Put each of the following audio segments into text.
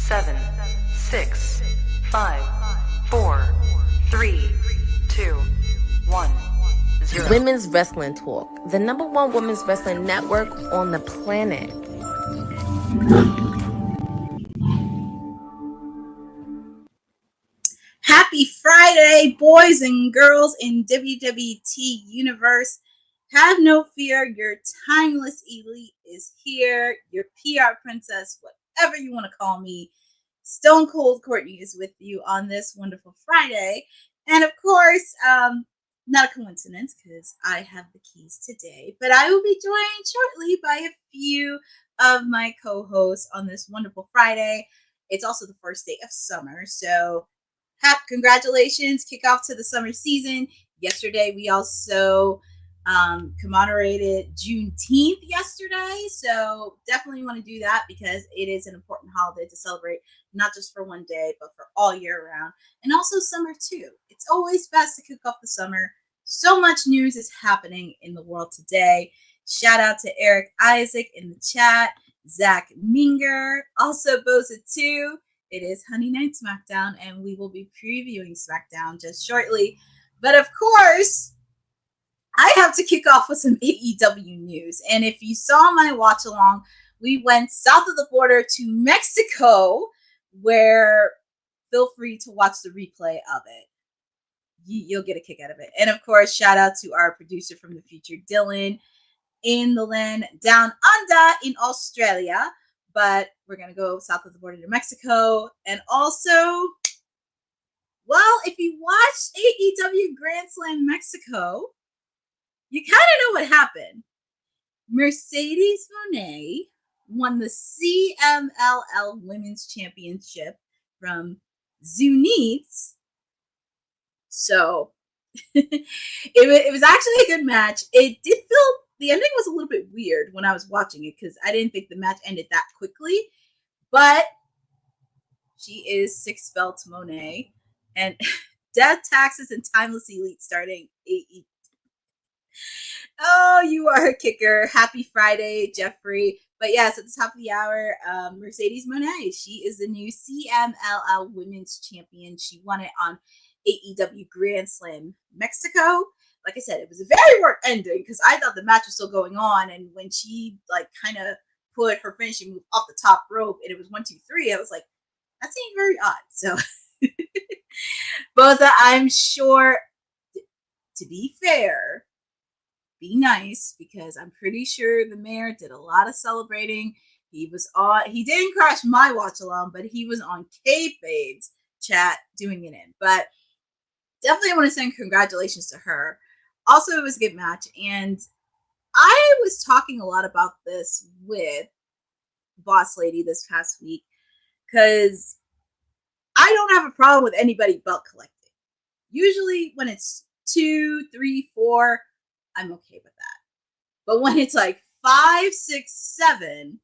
7, 6, 5, 4, 3, 2, 1, 0. Women's Wrestling Talk, the #1 women's wrestling network on the planet. Happy Friday, boys and girls in WWT Universe. Have no fear, your timeless elite is here. Your PR princess, whatever you want to call me, Stone Cold Courtney is with you on this wonderful Friday. And of course, not a coincidence because I have the keys today, but I will be joined shortly by a few of my co-hosts on this wonderful Friday. It's also the first day of summer, so congratulations, kick off to the summer season. Yesterday, we also commemorated Juneteenth yesterday, so definitely want to do that because it is an important holiday to celebrate, not just for one day, but for all year round, and also summer too. It's always best to kick off the summer. So much news is happening in the world today. Shout out to Eric Isaac in the chat, Zach Minger, also Boza 2. It is Honey Night SmackDown, and we will be previewing SmackDown just shortly. But of course, I have to kick off with some AEW news. And if you saw my watch along, we went south of the border to Mexico, where feel free to watch the replay of it. You'll get a kick out of it. And of course, shout out to our producer from the future, Dylan, in the land down under in Australia. But we're going to go south of the border to Mexico. And also, well, if you watched AEW Grand Slam Mexico, you kind of know what happened. Mercedes Mone won the CMLL Women's Championship from Zunitz. So it was actually a good match. It did feel, the ending was a little bit weird when I was watching it because I didn't think the match ended that quickly. But she is 6 belt Mone, and Death, Taxes, and Timeless Elite starting AEW. Oh, you are a kicker. Happy Friday, Jeffrey. But yes, at the top of the hour, Mercedes Mone, she is the new CMLL Women's Champion. She won it on AEW Grand Slam Mexico. Like I said, it was a very weird ending because I thought the match was still going on, and when she kind of put her finishing move off the top rope and it was 1, 2, 3, I was like, that seemed very odd. So both I'm sure, to be fair, be nice, because I'm pretty sure the mayor did a lot of celebrating. He didn't crash my watch along, but he was on Kayfabe's chat doing it in. But definitely want to send congratulations to her. Also, it was a good match, and I was talking a lot about this with Boss Lady this past week because I don't have a problem with anybody belt collecting. Usually when it's 2, 3, 4, I'm okay with that. But when it's like 5, 6, 7,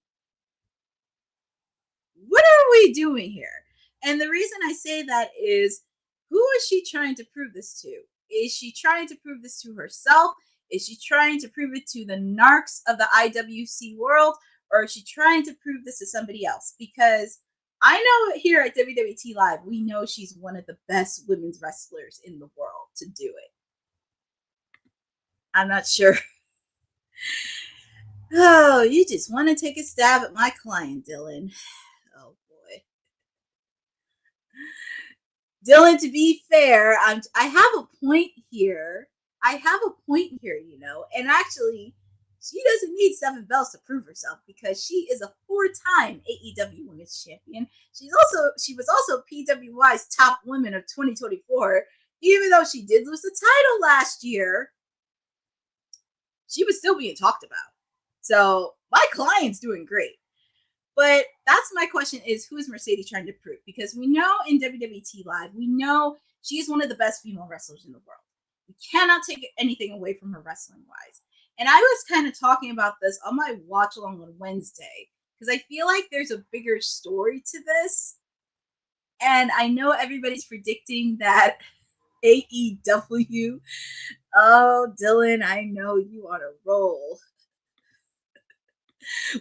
what are we doing here? And the reason I say that is, who is she trying to prove this to? Is she trying to prove this to herself? Is she trying to prove it to the narcs of the IWC world? Or is she trying to prove this to somebody else? Because I know here at WWT Live, we know she's one of the best women's wrestlers in the world to do it. I'm not sure. Oh, you just want to take a stab at my client, Dylan. Oh, boy. Dylan, to be fair, I have a point here. And actually, she doesn't need 7 belts to prove herself because she is a 4-time AEW Women's Champion. She was also PWI's Top Women of 2024. Even though she did lose the title last year, she was still being talked about. So my client's doing great. But that's my question is, who is Mercedes trying to prove? Because we know in WWT Live, we know she is one of the best female wrestlers in the world. We cannot take anything away from her wrestling-wise. And I was kind of talking about this on my watch-along on Wednesday, because I feel like there's a bigger story to this. And I know everybody's predicting that AEW. Oh, Dylan, I know you on a roll.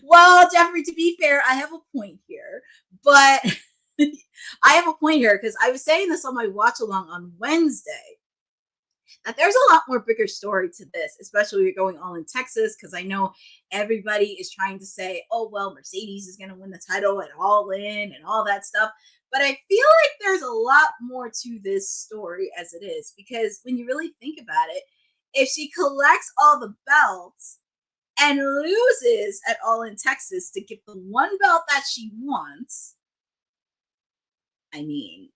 Well, Jeffrey, to be fair, I have a point here, but I have a point here because I was saying this on my watch along on Wednesday. That there's a lot more bigger story to this, especially when you're going all in Texas, because I know everybody is trying to say, oh, well, Mercedes is going to win the title at All In and all that stuff. But I feel like there's a lot more to this story as it is, because when you really think about it, if she collects all the belts and loses at All In Texas to get the one belt that she wants, I mean,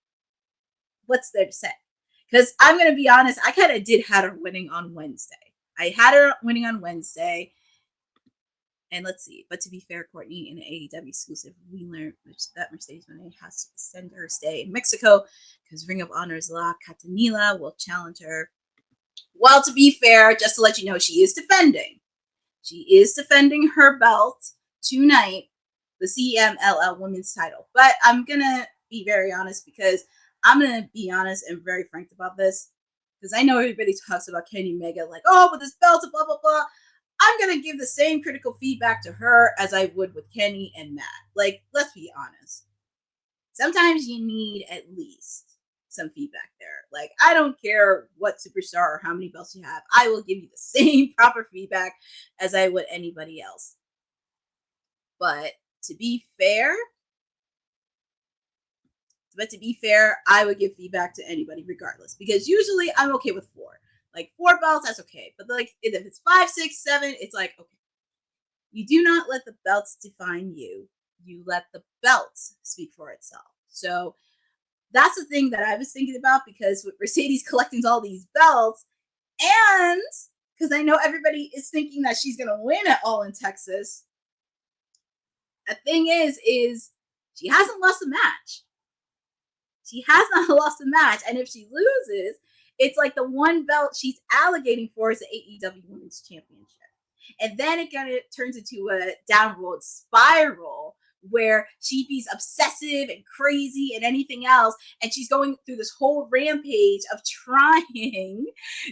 what's there to say? Because I'm going to be honest, I kind of did have her winning on Wednesday. I had her winning on Wednesday. And let's see. But to be fair, Courtney, in an AEW exclusive, we learned that Mercedes Mone has to extend her stay in Mexico because Ring of Honor's La Catanila will challenge her. Well, to be fair, just to let you know, she is defending. She is defending her belt tonight, the CMLL women's title. But I'm going to be very honest because I'm going to be honest and very frank about this, because I know everybody talks about Kenny Omega like, oh, with this belt, blah, blah, blah. I'm going to give the same critical feedback to her as I would with Kenny and Matt. Like, let's be honest. Sometimes you need at least some feedback there. Like, I don't care what superstar or how many belts you have. I will give you the same proper feedback as I would anybody else. But to be fair, I would give feedback to anybody regardless, because usually I'm okay with 4. Like 4 belts, that's okay. But like if it's 5, 6, 7, it's like, okay. You do not let the belts define you. You let the belts speak for itself. So that's the thing that I was thinking about, because with Mercedes collecting all these belts, and because I know everybody is thinking that she's going to win at All in Texas. The thing is she hasn't lost a match. She has not lost a match. And if she loses, it's like the one belt she's allocating for is the AEW Women's Championship. And then it kind of turns into a downward spiral where she be obsessive and crazy and anything else. And she's going through this whole rampage of trying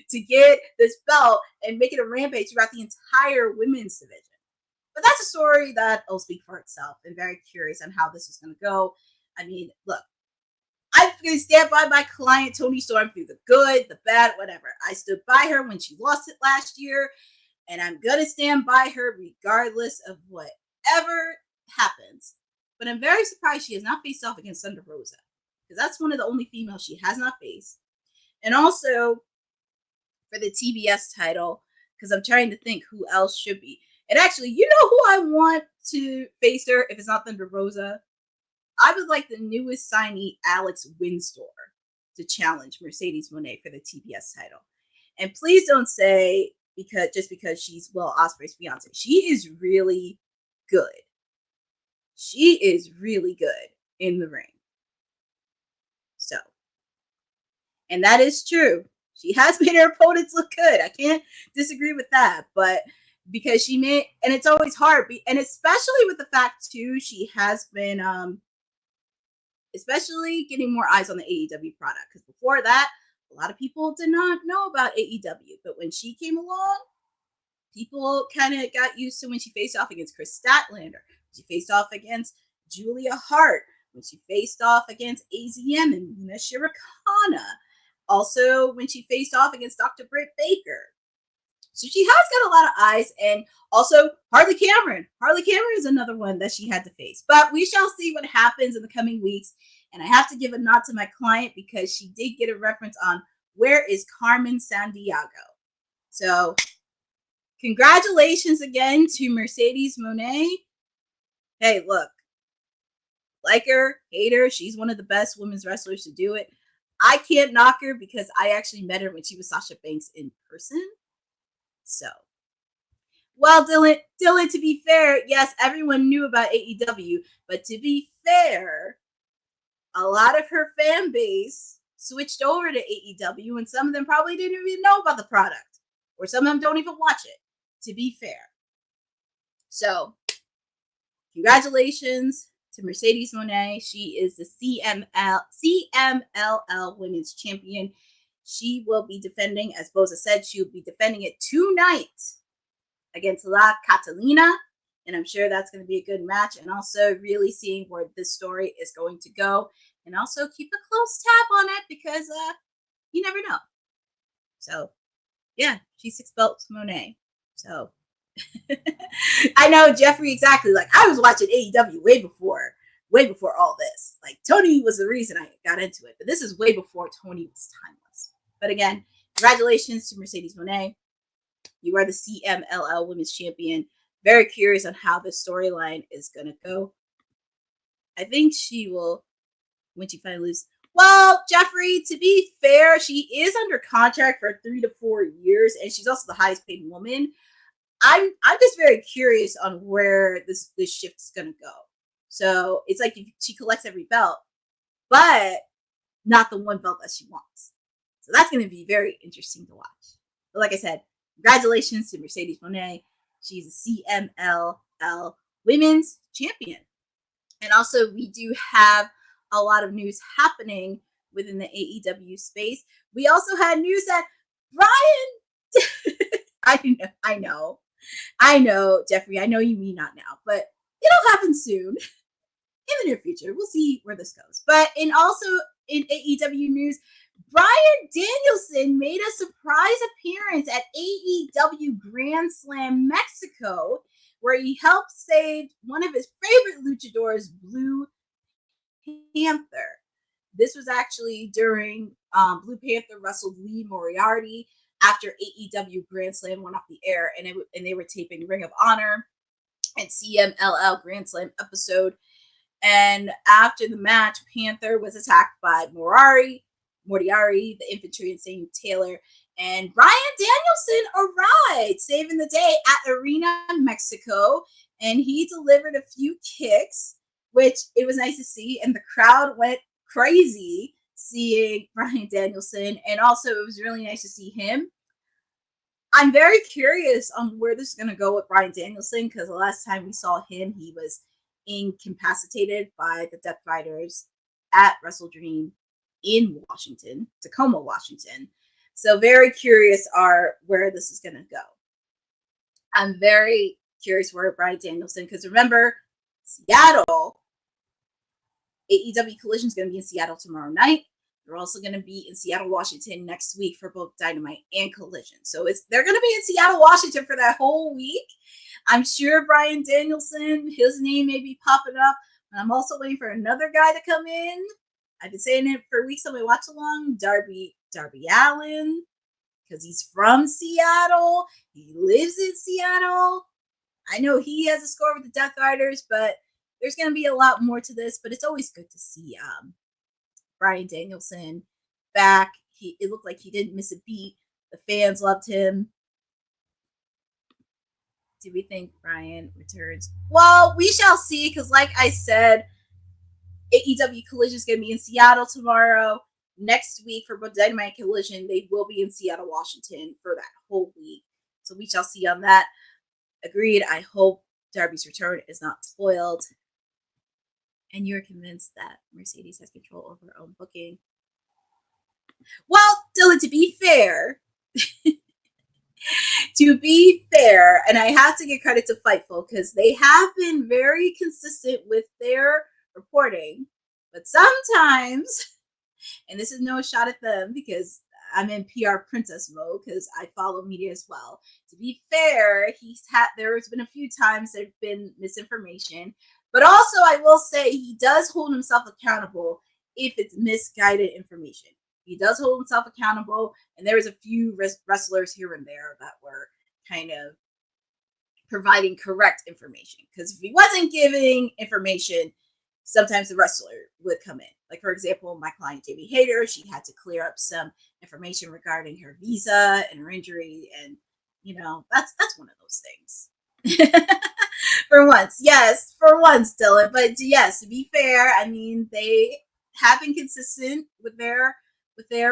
to get this belt and make it a rampage throughout the entire women's division. But that's a story that will speak for itself. I'm very curious on how this is going to go. I mean, look, I'm going to stand by my client, Toni Storm, through the good, the bad, whatever. I stood by her when she lost it last year, and I'm going to stand by her regardless of whatever happens. But I'm very surprised she has not faced off against Thunder Rosa, because that's one of the only females she has not faced. And also for the TBS title, because I'm trying to think who else should be. And actually, you know who I want to face her if it's not Thunder Rosa? I would like the newest signee, Alex Windsor, to challenge Mercedes Mone for the TBS title. And please don't say because she's Will Ospreay's fiance. She is really good. She is really good in the ring. So, and that is true. She has made her opponents look good. I can't disagree with that. But because she made, and it's always hard, and especially with the fact too, she has been especially getting more eyes on the AEW product, because before that, a lot of people did not know about AEW. But when she came along, people kind of got used to when she faced off against Chris Statlander, she faced off against Julia Hart, when she faced off against AZM and Mina Shirokana, also when she faced off against Dr. Britt Baker. So she has got a lot of eyes, and also Harley Cameron. Harley Cameron is another one that she had to face. But we shall see what happens in the coming weeks. And I have to give a nod to my client, because she did get a reference on where is Carmen Sandiego. So congratulations again to Mercedes Mone. Hey, look, like her, hate her, she's one of the best women's wrestlers to do it. I can't knock her because I actually met her when she was Sasha Banks in person. So, well, Dylan, to be fair, yes, everyone knew about AEW, but to be fair, a lot of her fan base switched over to AEW, and some of them probably didn't even know about the product, or some of them don't even watch it, to be fair. So, congratulations to Mercedes Mone. She is the CMLL Women's Champion. She will be defending, as Boza said, she will be defending it tonight against La Catalina. And I'm sure that's going to be a good match. And also really seeing where this story is going to go, and also keep a close tab on it because you never know. So yeah, she's 6 belts Monet. So I know Jeffrey exactly. Like, I was watching AEW way before all this. Like, Tony was the reason I got into it, but this is way before Tony was timeless. But again, congratulations to Mercedes Moné. You are the CMLL Women's Champion. Very curious on how the storyline is going to go. I think she will, when she finally loses. Well, Jeffrey, to be fair, she is under contract for 3 to 4 years, and she's also the highest paid woman. I'm just very curious on where this shift is going to go. So it's like she collects every belt, but not the one belt that she wants. So that's going to be very interesting to watch. But like I said, congratulations to Mercedes Moné. She's a CMLL Women's Champion. And also, we do have a lot of news happening within the AEW space. We also had news that Bryan, I know, Jeffrey, I know you mean not now, but it'll happen soon in the near future. We'll see where this goes. But also in AEW news, Bryan Danielson made a surprise appearance at AEW Grand Slam Mexico, where he helped save one of his favorite luchadors, Blue Panther. This was actually during Blue Panther wrestled Lee Moriarty after AEW Grand Slam went off the air, and they were taping Ring of Honor and CMLL Grand Slam episode. And after the match, Panther was attacked by Moriarty, the infantry, and Samuel Taylor. And Bryan Danielson arrived, saving the day at Arena Mexico. And he delivered a few kicks, which it was nice to see. And the crowd went crazy seeing Bryan Danielson. And also, it was really nice to see him. I'm very curious on where this is going to go with Bryan Danielson, because the last time we saw him, he was incapacitated by the Death Riders at Wrestle Dream in Washington, Tacoma, Washington. So very curious where this is going to go. I'm very curious where Bryan Danielson, because remember, Seattle, AEW Collision is going to be in Seattle tomorrow night. They're also going to be in Seattle, Washington next week for both Dynamite and Collision. So they're going to be in Seattle, Washington for that whole week. I'm sure Bryan Danielson, his name may be popping up. And I'm also waiting for another guy to come in. I've been saying it for weeks on my watch along, Darby Allin, because he's from Seattle. He lives in Seattle. I know he has a score with the Death Riders, but there's going to be a lot more to this. But it's always good to see Bryan Danielson back. It looked like he didn't miss a beat. The fans loved him. Do we think Bryan returns? Well, we shall see, because like I said, AEW Collision is going to be in Seattle tomorrow. Next week for both Dynamite and Collision, they will be in Seattle, Washington for that whole week. So we shall see on that. Agreed. I hope Darby's return is not spoiled. And you're convinced that Mercedes has control over her own booking. Well, Dylan, to be fair, and I have to give credit to Fightful, because they have been very consistent with their reporting, but sometimes, and this is no shot at them because I'm in PR princess mode because I follow media as well. To be fair, there's been a few times there's been misinformation, but also I will say he does hold himself accountable if it's misguided information. He does hold himself accountable, and there was a few wrestlers here and there that were kind of providing correct information, because if he wasn't giving information, sometimes the wrestler would come in. Like, for example, my client, Jamie Hayter, she had to clear up some information regarding her visa and her injury. And, that's one of those things. For once, Dylan. But yes, to be fair, I mean, they have been consistent with their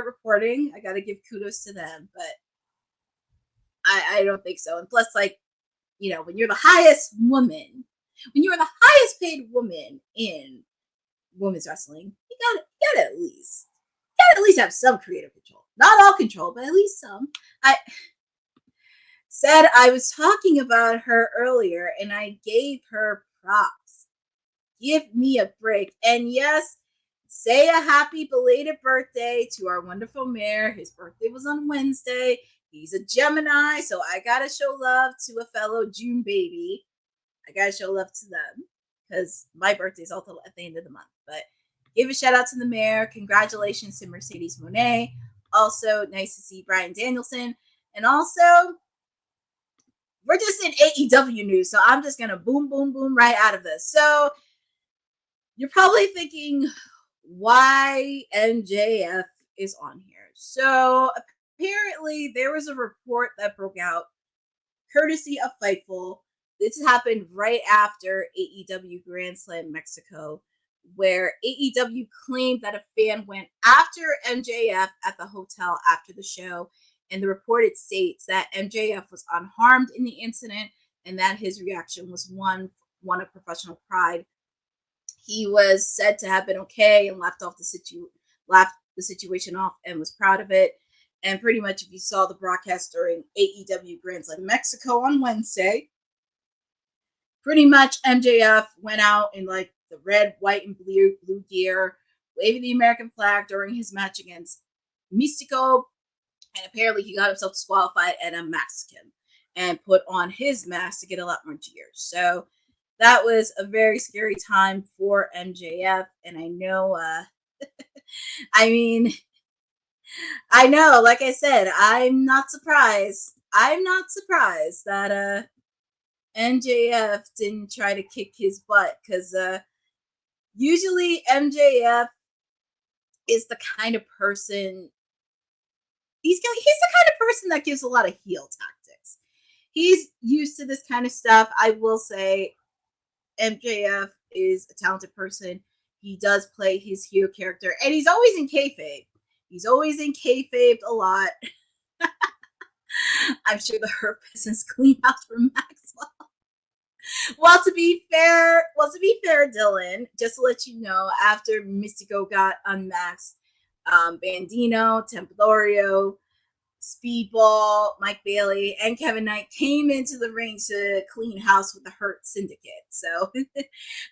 reporting. I got to give kudos to them, but I don't think so. And plus, when you're the highest woman, when you're the highest paid woman in women's wrestling, you gotta at least have some creative control. Not all control, but at least some. I said I was talking about her earlier, and I gave her props. Give me a break. And yes, say a happy belated birthday to our wonderful mayor. His birthday was on Wednesday. He's a Gemini, so I gotta show love to a fellow June baby. I gotta show love to them because my birthday is also at the end of the month. But give a shout out to the mayor. Congratulations to Mercedes Mone. Also, nice to see Bryan Danielson. And also, we're just in AEW news, so I'm just gonna boom, boom, boom right out of this. So you're probably thinking, why MJF is on here? So apparently there was a report that broke out courtesy of Fightful. This happened right after AEW Grand Slam Mexico, where AEW claimed that a fan went after MJF at the hotel after the show, and the report states that MJF was unharmed in the incident and that his reaction was one of professional pride. He was said to have been okay and laughed the situation off and was proud of it. And pretty much, if you saw the broadcast during AEW Grand Slam Mexico on Wednesday, pretty much MJF went out in like the red, white, and blue gear, waving the American flag during his match against Mystico. And apparently he got himself disqualified and unmasked him and put on his mask to get a lot more cheers. So that was a very scary time for MJF. And I know, I know, like I said, I'm not surprised. I'm not surprised that MJF didn't try to kick his butt, because usually MJF is the kind of person, he's the kind of person that gives a lot of heel tactics. He's used to this kind of stuff. I will say MJF is a talented person. He does play his heel character, and he's always in kayfabe. He's always in kayfabe a lot. I'm sure the Hurt Business clean house for Maxwell. Well, to be fair, Dylan, just to let you know, after Mystico got unmasked, Bandino, Temporario, Speedball, Mike Bailey, and Kevin Knight came into the ring to clean house with the Hurt Syndicate. So,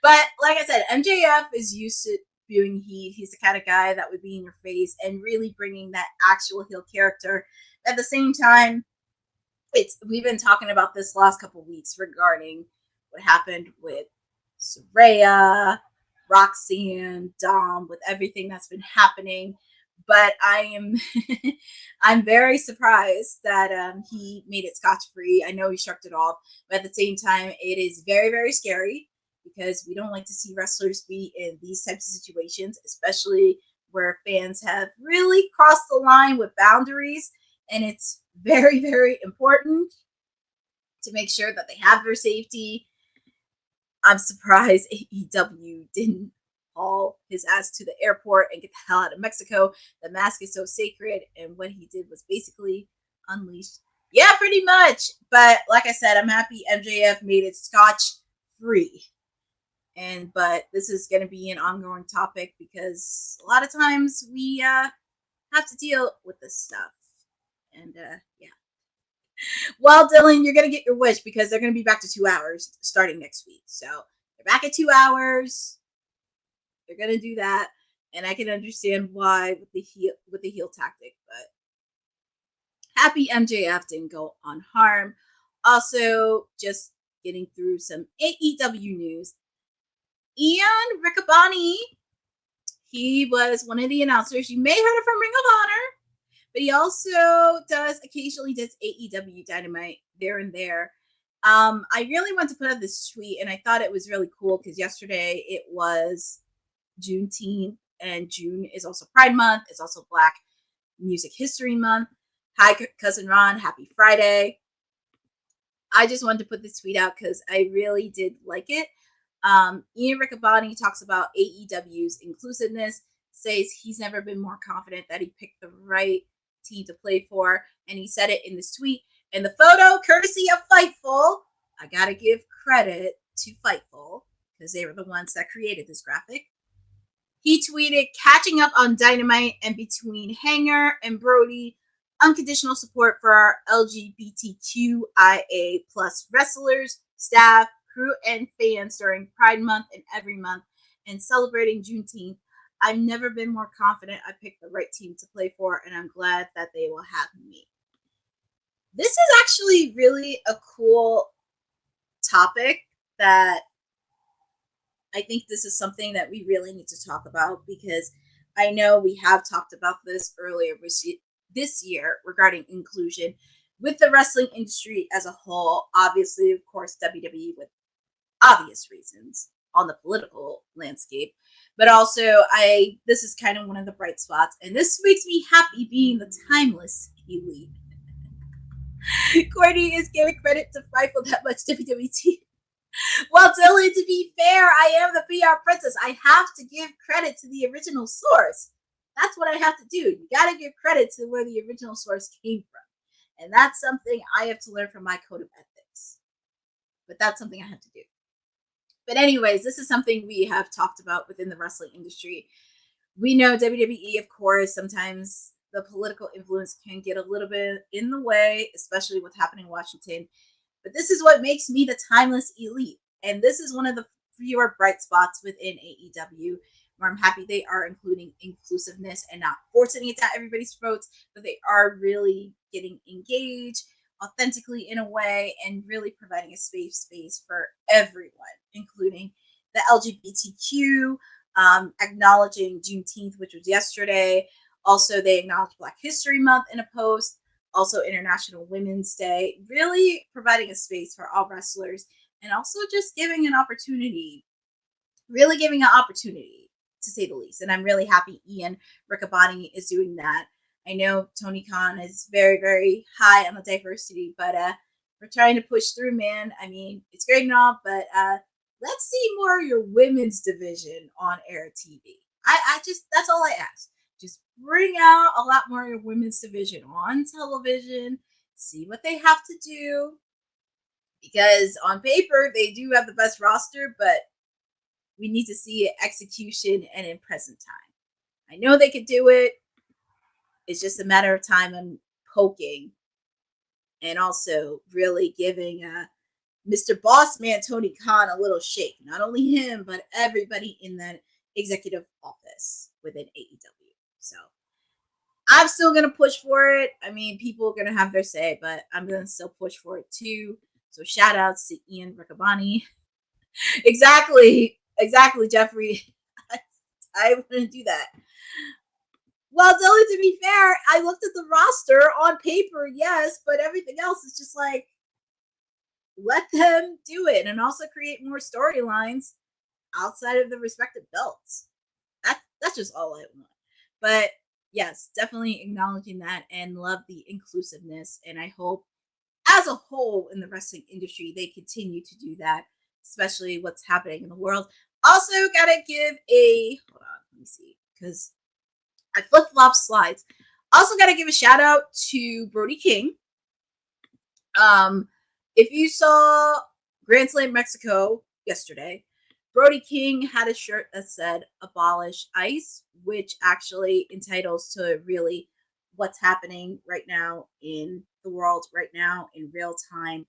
but like I said, MJF is used to viewing heat. He's the kind of guy that would be in your face and really bringing that actual heel character. At the same time, we've been talking about this last couple of weeks regarding what happened with Saraya, Roxanne, Dom, with everything that's been happening. But I'm very surprised that he made it scotch-free. I know he shrugged it off, but at the same time, it is very, very scary, because we don't like to see wrestlers be in these types of situations, especially where fans have really crossed the line with boundaries. And it's very, very important to make sure that they have their safety. I'm surprised AEW didn't haul his ass to the airport and get the hell out of Mexico. The mask is so sacred, and what he did was basically unleashed. Yeah, pretty much. But like I said, I'm happy MJF made it scotch-free. But this is going to be an ongoing topic, because a lot of times we have to deal with this stuff. And yeah. Well, Dylan, you're going to get your wish, because they're going to be back to 2 hours starting next week. So they're back at 2 hours. They're going to do that. And I can understand why with the heel tactic. But happy MJF didn't go unharmed. Also, just getting through some AEW news. Ian Riccaboni, he was one of the announcers. You may have heard it from Ring of Honor, but he also occasionally does AEW Dynamite there and there. I really want to put out this tweet, and I thought it was really cool, because yesterday it was Juneteenth, and June is also Pride Month. It's also Black Music History Month. Hi, Cousin Ron. Happy Friday. I just wanted to put this tweet out because I really did like it. Ian Riccaboni talks about AEW's inclusiveness, says he's never been more confident that he picked the right team to play for, and he said it in this tweet. And the photo, courtesy of Fightful, I gotta give credit to Fightful, because they were the ones that created this graphic. He tweeted, catching up on Dynamite, and between Hanger and Brody, unconditional support for our LGBTQIA plus wrestlers, staff, crew, and fans during Pride Month and every month, and celebrating Juneteenth. I've never been more confident I picked the right team to play for, and I'm glad that they will have me. This is actually really a cool topic that I think this is something that we really need to talk about, because I know we have talked about this earlier this year regarding inclusion with the wrestling industry as a whole. Obviously, of course, WWE with obvious reasons on the political landscape, but also this is kind of one of the bright spots, and this makes me happy being the timeless elite. Courtney is giving credit to Fightful that much WWE. Well, Dylan, to be fair, I am the PR princess. I have to give credit to the original source. That's what I have to do. You got to give credit to where the original source came from. And that's something I have to learn from my code of ethics. But that's something I have to do. But anyways, this is something we have talked about within the wrestling industry. We know WWE, of course, sometimes the political influence can get a little bit in the way, especially what's happening in Washington. But this is what makes me the timeless elite. And this is one of the fewer bright spots within AEW, where I'm happy they are including inclusiveness and not forcing it down everybody's throats, but they are really getting engaged authentically in a way and really providing a safe space for everyone, including the LGBTQ, acknowledging Juneteenth, which was yesterday. Also, they acknowledged Black History Month in a post. Also, International Women's Day, really providing a space for all wrestlers, and also just giving an opportunity, really giving an opportunity, to say the least. And I'm really happy Ian Riccaboni is doing that. I know Tony Khan is very, very high on the diversity, but we're trying to push through, man. I mean, it's great and all, but let's see more of your women's division on air TV. I just, that's all I ask. Just bring out a lot more of your women's division on television. See what they have to do. Because on paper, they do have the best roster, but we need to see it execution and in present time. I know they could do it. It's just a matter of time and poking. And also really giving Mr. Bossman Tony Khan a little shake. Not only him, but everybody in that executive office within AEW. So I'm still going to push for it. I mean, people are going to have their say, but I'm going to still push for it too. So shout outs to Ian Riccaboni. Exactly, Jeffrey. I wouldn't do that. Well, Dylan, to be fair, I looked at the roster on paper, yes, but everything else is just like, let them do it and also create more storylines outside of the respective belts. That's just all I want. But yes, definitely acknowledging that and love the inclusiveness. And I hope as a whole in the wrestling industry, they continue to do that, especially what's happening in the world. Also, gotta give hold on, let me see, because I flip-flop slides. Also gotta give a shout out to Brody King. If you saw Grand Slam Mexico yesterday, Brody King had a shirt that said "Abolish ICE," which actually entitles to really what's happening right now in the world right now in real time.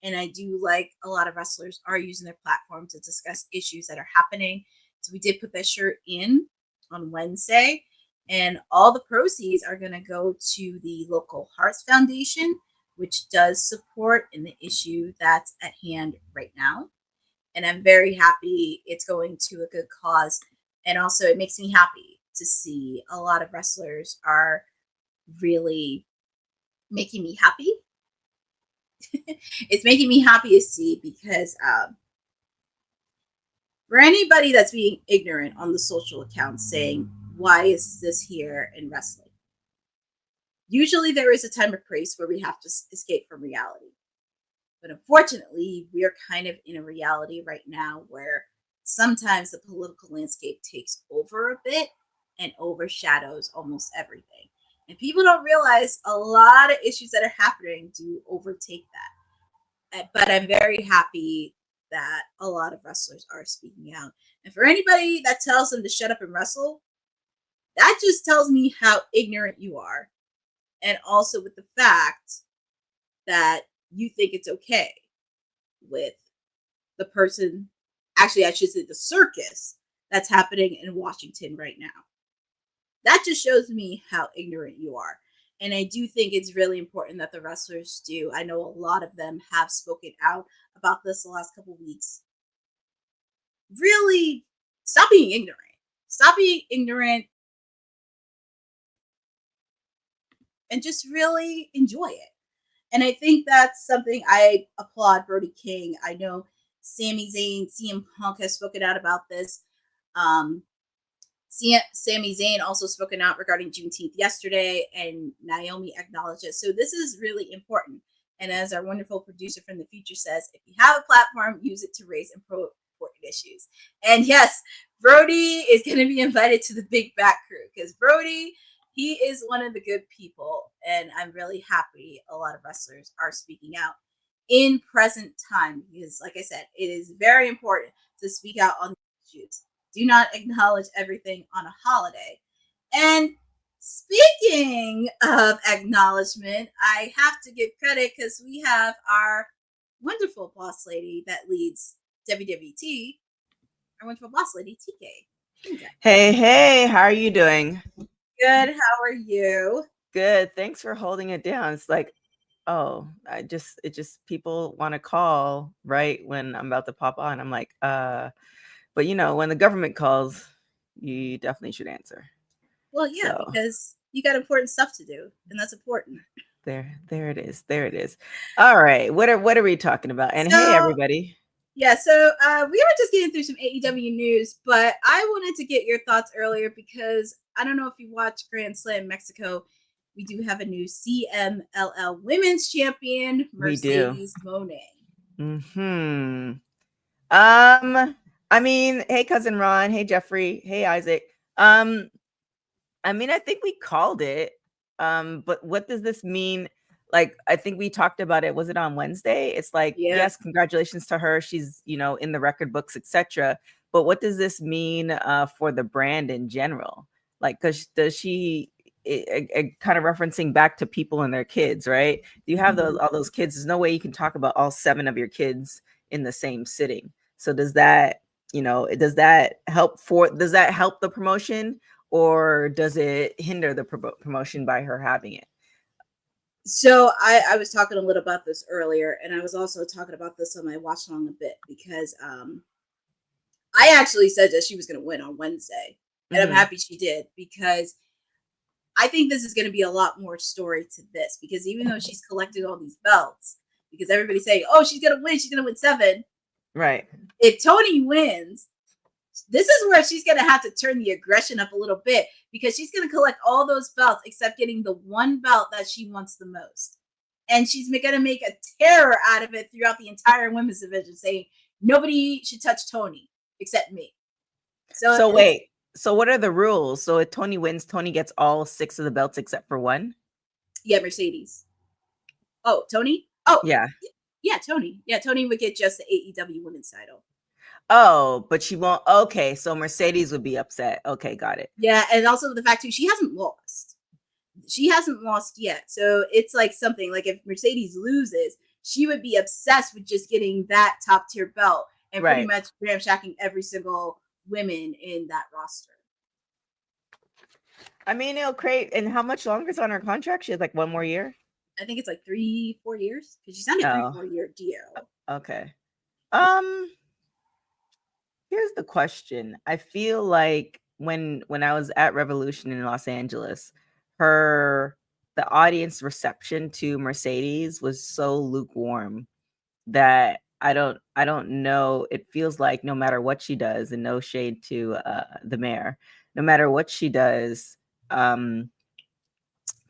And I do like a lot of wrestlers are using their platform to discuss issues that are happening. So we did put that shirt in on Wednesday, and all the proceeds are going to go to the local Hearts Foundation, which does support in the issue that's at hand right now. And I'm very happy it's going to a good cause. And also it makes me happy to see a lot of wrestlers are really making me happy. It's making me happy to see, because for anybody that's being ignorant on the social accounts saying, why is this here in wrestling? Usually there is a time of grace where we have to escape from reality. But unfortunately, we are kind of in a reality right now where sometimes the political landscape takes over a bit and overshadows almost everything. And people don't realize a lot of issues that are happening do overtake that. But I'm very happy that a lot of wrestlers are speaking out. And for anybody that tells them to shut up and wrestle, that just tells me how ignorant you are. And also with the fact that you think it's okay with the person, actually I should say the circus, that's happening in Washington right now. That just shows me how ignorant you are. And I do think it's really important that the wrestlers do. I know a lot of them have spoken out about this the last couple weeks. Really, stop being ignorant. Stop being ignorant and just really enjoy it. And I think that's something I applaud Brody King. I know Sami Zayn, CM Punk has spoken out about this. Sami Zayn also spoken out regarding Juneteenth yesterday, and Naomi acknowledged it. So this is really important. And as our wonderful producer from the future says, if you have a platform, use it to raise important issues. And yes, Brody is going to be invited to the Big Back Crew because Brody, he is one of the good people. And I'm really happy a lot of wrestlers are speaking out in present time because, like I said, it is very important to speak out on these issues. Do not acknowledge everything on a holiday. And speaking of acknowledgement, I have to give credit because we have our wonderful boss lady that leads WWT, our wonderful boss lady, TK. Hey, how are you doing? Good. How are you? Good. Thanks for holding it down. It's like, oh, it just people want to call right when I'm about to pop on. I'm like, but you know, when the government calls, you definitely should answer. Well, yeah, so, because you got important stuff to do, and that's important. There it is. There it is. All right. What are we talking about? And hey, everybody. Yeah, so we were just getting through some AEW news, but I wanted to get your thoughts earlier because I don't know if you watched Grand Slam Mexico. We do have a new CMLL Women's Champion, Mercedes Mone. I mean, hey, cousin Ron. Hey, Jeffrey. Hey, Isaac. I mean, I think we called it. But what does this mean? Like, I think we talked about it. Was it on Wednesday? It's like, yes, congratulations to her. She's, you know, in the record books, etc. But what does this mean for the brand in general? Like, does she kind of referencing back to people and their kids, right? You have all those kids. There's no way you can talk about all 7 of your kids in the same sitting. So does that, you know, does that help the promotion, or does it hinder the promotion by her having it? So I was talking a little about this earlier, and I was also talking about this on my watch along a bit because I actually said that she was going to win on Wednesday, and I'm happy she did because I think this is going to be a lot more story to this because even though she's collected all these belts, because everybody's saying, oh, she's going to win 7. Right. If Tony wins, this is where she's going to have to turn the aggression up a little bit because she's going to collect all those belts except getting the one belt that she wants the most. And she's going to make a terror out of it throughout the entire women's division, saying nobody should touch Tony except me. So wait. So what are the rules? So if Tony wins, Tony gets all 6 of the belts except for 1? Yeah, Mercedes. Oh, Tony? Oh, yeah. Yeah, Tony. Yeah, Tony would get just the AEW women's title. Oh, but she won't. Okay, so Mercedes would be upset. Okay, got it. Yeah, and also the fact too, she hasn't lost. She hasn't lost yet. So it's like something like if Mercedes loses, she would be obsessed with just getting that top tier belt and pretty much ramshacking every single women in that roster. I mean, it'll create. And how much longer is on her contract? She has like 1 more year. I think it's like 3-4 years because she signed a 3-4 year deal. Okay. Here's the question. I feel like when I was at Revolution in Los Angeles, the audience reception to Mercedes was so lukewarm that I don't know. It feels like no matter what she does, and no shade to the mayor, no matter what she does,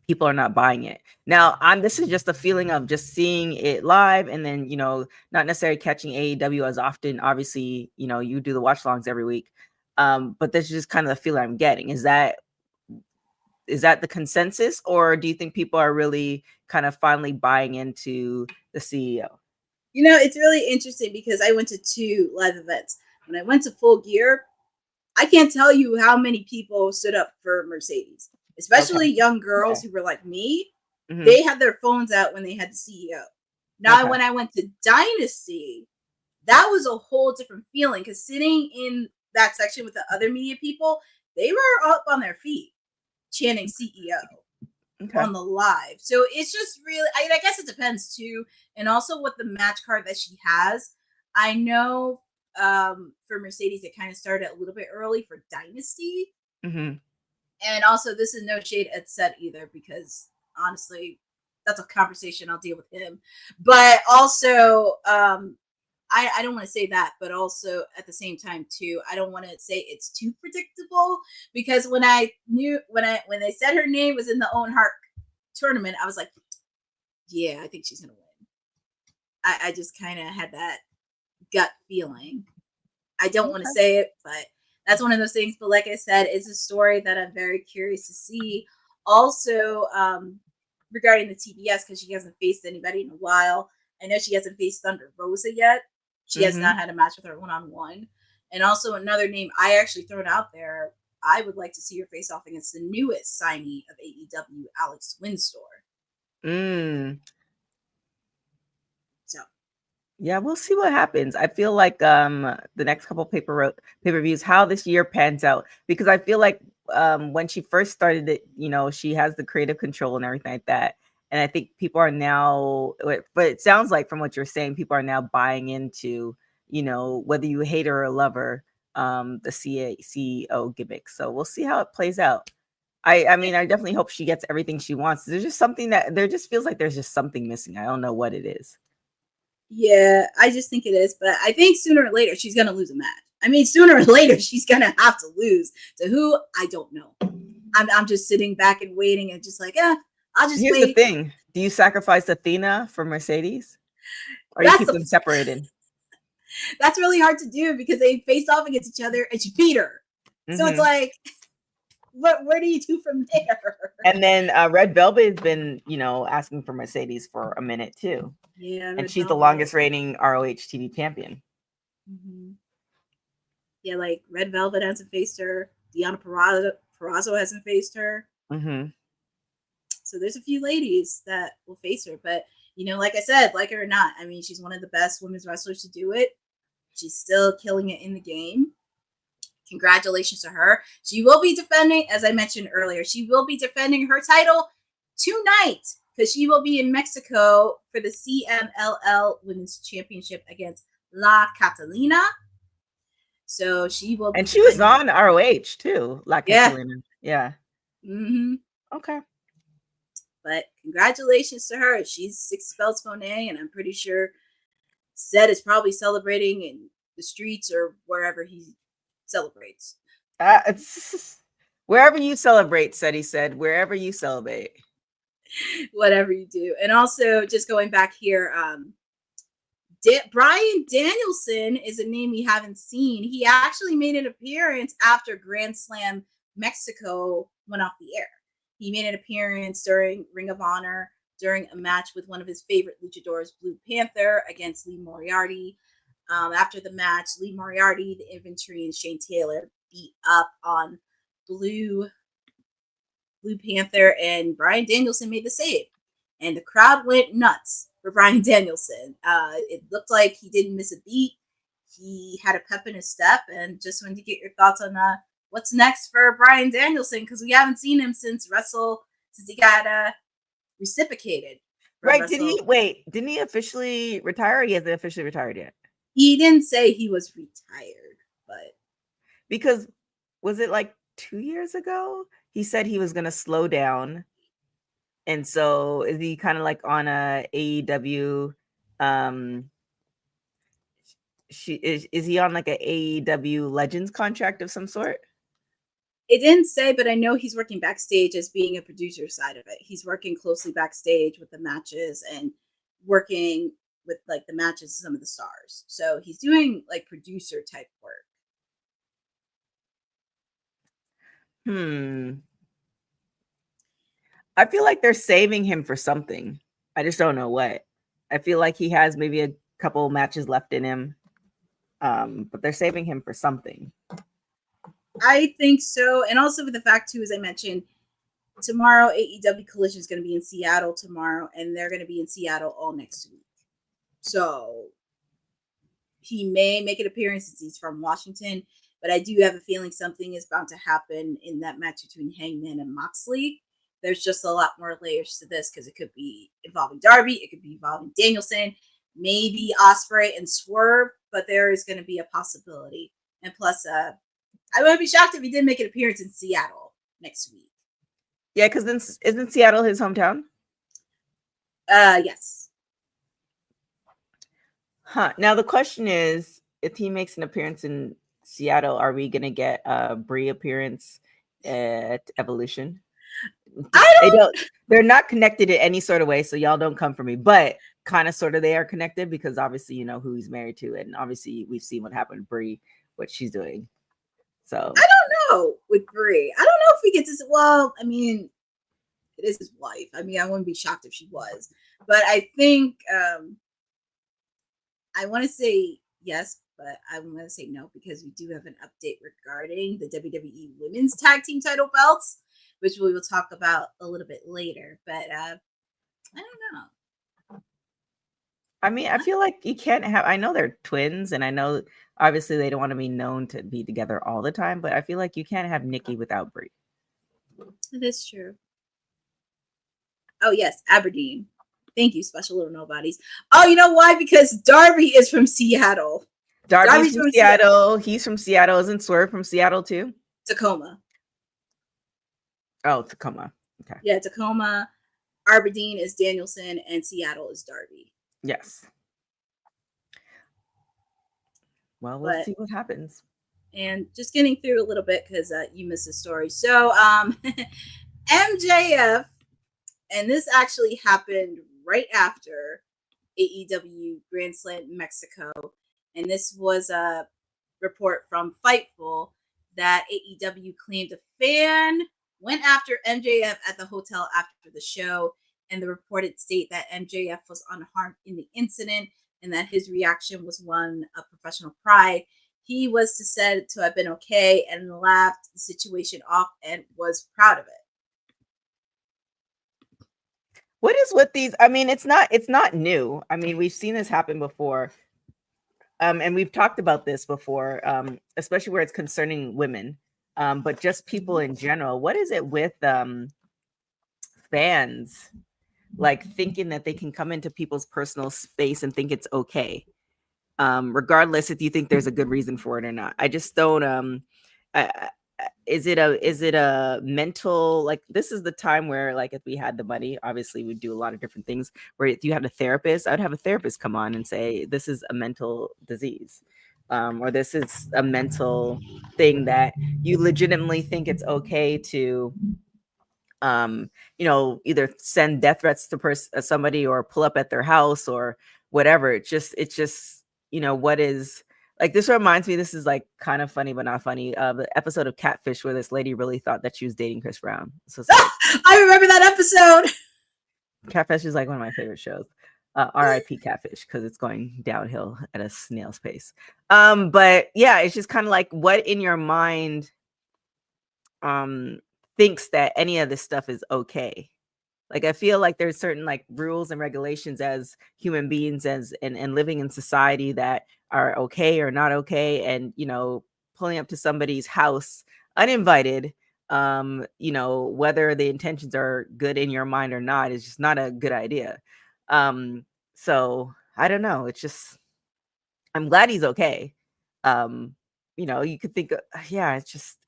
people are not buying it. Now, this is just a feeling of just seeing it live and then, you know, not necessarily catching AEW as often. Obviously, you know, you do the watch longs every week. But this is just kind of the feeling I'm getting. Is that the consensus, or do you think people are really kind of finally buying into the CEO? You know, it's really interesting because I went to 2 live events. When I went to Full Gear, I can't tell you how many people stood up for Mercedes. Especially young girls who were like me, they had their phones out when they had the CEO. Now, when I went to Dynasty, that was a whole different feeling because sitting in that section with the other media people, they were up on their feet chanting CEO on the live. So it's just really, I guess it depends too. And also what the match card that she has. I know for Mercedes, it kind of started a little bit early for Dynasty. And also, this is no shade at Seth either, because honestly, that's a conversation I'll deal with him. But also, I don't want to say that, but also at the same time too, I don't want to say it's too predictable, because when they said her name was in the Owen Hart tournament, I was like, yeah, I think she's gonna win. I just kind of had that gut feeling. I don't want to say it, but that's one of those things. But like I said, it's a story that I'm very curious to see. Also, regarding the TBS, because she hasn't faced anybody in a while. I know she hasn't faced Thunder Rosa yet. She has not had a match with her one-on-one. And also another name I actually thrown out there, I would like to see her face off against the newest signee of AEW, Alex Windsor. So yeah, we'll see what happens. I feel like the next couple pay-per-views, how this year pans out, because I feel like when she first started it, you know, she has the creative control and everything like that. And I think people are now, but it sounds like from what you're saying, people are now buying into, you know, whether you hate her or love her, the CEO gimmick. So we'll see how it plays out. I mean, I definitely hope she gets everything she wants. There's just something that there just feels like there's just something missing. I don't know what it is. Yeah, I just think it is. But I think sooner or later, she's going to lose a match. I mean, sooner or later, she's going to have to lose. To who? I don't know. I'm just sitting back and waiting and just like, I'll just wait. Here's the thing. Do you sacrifice Athena for Mercedes? Or you keep them separated? That's really hard to do because they face off against each other and she beat her. So it's like, where do you do from there? And then Red Velvet has been, you know, asking for Mercedes for a minute too. Yeah. And she's the longest reigning ROH TV champion. Yeah, like Red Velvet hasn't faced her. Deonna Purrazzo hasn't faced her. So there's a few ladies that will face her. But, you know, like I said, like her or not, I mean, she's one of the best women's wrestlers to do it. She's still killing it in the game. Congratulations to her. She will be defending, as I mentioned earlier, she will be defending her title tonight because she will be in Mexico for the CMLL Women's Championship against La Catalina. So she will be. And she was on ROH too, La Catalina. Yeah. Okay. But congratulations to her. She's 6 belts Monet, and I'm pretty sure Seth is probably celebrating in the streets or wherever he celebrates. Wherever you celebrate, Seti said, wherever you celebrate. Whatever you do. And also, just going back here, Bryan Danielson is a name we haven't seen. He actually made an appearance after Grand Slam Mexico went off the air. He made an appearance during Ring of Honor during a match with one of his favorite luchadors, Blue Panther, against Lee Moriarty. After the match, Lee Moriarty, the Infantry, and Shane Taylor beat up on Blue Panther, and Bryan Danielson made the save. And the crowd went nuts for Bryan Danielson. It looked like he didn't miss a beat. He had a pep in his step, and just wanted to get your thoughts on what's next for Bryan Danielson, because we haven't seen him since he got reciprocated. Right? Didn't he officially retire? He hasn't officially retired yet. He didn't say he was retired, but because was it like 2 years ago? He said he was going to slow down. And so is he kind of like on a AEW? Is he on like a AEW Legends contract of some sort? It didn't say, but I know he's working backstage as being a producer side of it. He's working closely backstage with the matches and working with like the matches of some of the stars. So he's doing like producer type work. I feel like they're saving him for something. I just don't know what. I feel like he has maybe a couple matches left in him. But they're saving him for something. I think so. And also with the fact too, as I mentioned, tomorrow AEW Collision is going to be in Seattle tomorrow, and they're going to be in Seattle all next week. So he may make an appearance since he's from Washington. but I do have a feeling something is bound to happen in that match between Hangman and Moxley. There's just a lot more layers to this because it could be involving Darby, it could be involving Danielson, maybe Ospreay and Swerve, but there is going to be a possibility. And plus, I wouldn't be shocked if he did make an appearance in Seattle next week. Yeah, because then isn't Seattle his hometown? Yes. Huh. Now the question is, if he makes an appearance in Seattle, are we gonna get a Brie appearance at Evolution? They're not connected in any sort of way, so y'all don't come for me. But kind of, sort of, they are connected because obviously you know who he's married to, and obviously we've seen what happened to Brie, what she's doing. So I don't know with Brie. I don't know if we get to. Well, I mean, it is his wife. I mean, I wouldn't be shocked if she was, but I think I want to say yes, but I'm going to say no because we do have an update regarding the WWE Women's Tag Team title belts, which we will talk about a little bit later. But I don't know. I mean, I feel like you can't have. I know they're twins, and I know obviously they don't want to be known to be together all the time, but I feel like you can't have Nikki without Brie. That is true. Oh yes, Aberdeen. Thank you, Special Little Nobodies. Oh, you know why? Because Darby is from Seattle. Darby's from Seattle. He's from Seattle. Isn't Swerve from Seattle too? Tacoma. Oh, Tacoma. Okay. Yeah, Tacoma. Aberdeen is Danielson, and Seattle is Darby. Yes. Well, we'll see what happens. And just getting through a little bit because you missed the story. So, MJF, and this actually happened right after AEW Grand Slam Mexico, and this was a report from Fightful that AEW claimed a fan went after MJF at the hotel after the show, and the reported state that MJF was unharmed in the incident and that his reaction was one of professional pride. He was said to have been okay and laughed the situation off and was proud of it. What is with these? I mean, it's not new. I mean, we've seen this happen before. And we've talked about this before, especially where it's concerning women, but just people in general. What is it with fans like thinking that they can come into people's personal space and think it's okay, regardless if you think there's a good reason for it or not? I just don't. Is it a mental, like, this is the time where, like, if we had the money, obviously we'd do a lot of different things. Where if you had a therapist, I'd have a therapist come on and say, this is a mental disease, or this is a mental thing that you legitimately think it's okay to, either send death threats to somebody or pull up at their house or whatever. It's just, what is. Like, this reminds me, this is like kind of funny, but not funny. The episode of Catfish where this lady really thought that she was dating Chris Brown. So I remember that episode. Catfish is like one of my favorite shows. R.I.P. Catfish, because it's going downhill at a snail's pace. But yeah, it's just kind of like, what in your mind thinks that any of this stuff is okay? Like, I feel like there's certain like rules and regulations as human beings and living in society that are okay or not okay. And, pulling up to somebody's house uninvited, whether the intentions are good in your mind or not, is just not a good idea. So I don't know. It's just, I'm glad he's okay. You could think,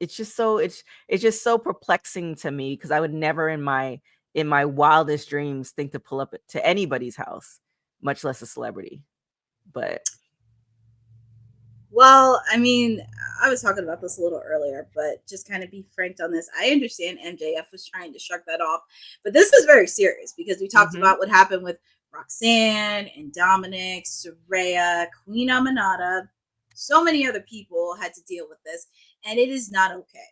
it's just so perplexing to me, because I would never in my wildest dreams think to pull up to anybody's house, much less a celebrity. But well, I mean, I was talking about this a little earlier, but just kind of be frank on this. I understand MJF was trying to shrug that off, but this is very serious because we talked about what happened with Roxanne and Dominic, Saraya, Queen Aminata. So many other people had to deal with this, and it is not okay.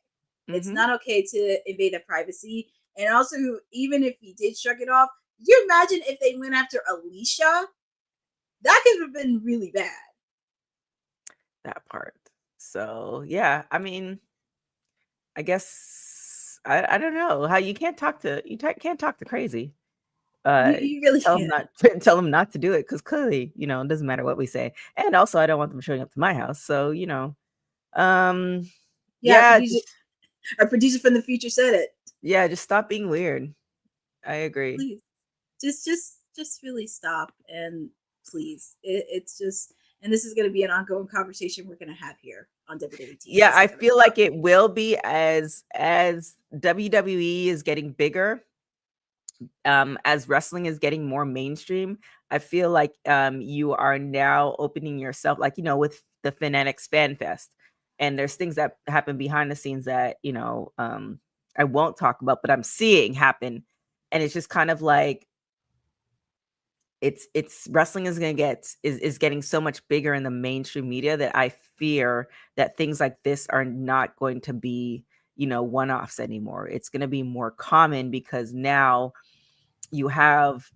It's not okay to invade their privacy. And also, even if he did shrug it off, could you imagine if they went after Alicia? That could have been really bad. That part. So yeah, I mean, I guess I don't know how you can't talk to crazy. You really tell them not to do it, because clearly, it doesn't matter what we say. And also, I don't want them showing up to my house. So Yeah, our producer from the future said it. just stop being weird. I agree. Please, just really stop, and please, it's just, and this is going to be an ongoing conversation we're going to have here on WWT. Yeah, I feel like it will be as WWE is getting bigger, as wrestling is getting more mainstream. I feel like you are now opening yourself, like, with the Fanatics Fan Fest, and there's things that happen behind the scenes that I won't talk about, but I'm seeing happen, and it's just kind of like it's wrestling is getting so much bigger in the mainstream media that I fear that things like this are not going to be one-offs anymore. It's going to be more common because now you have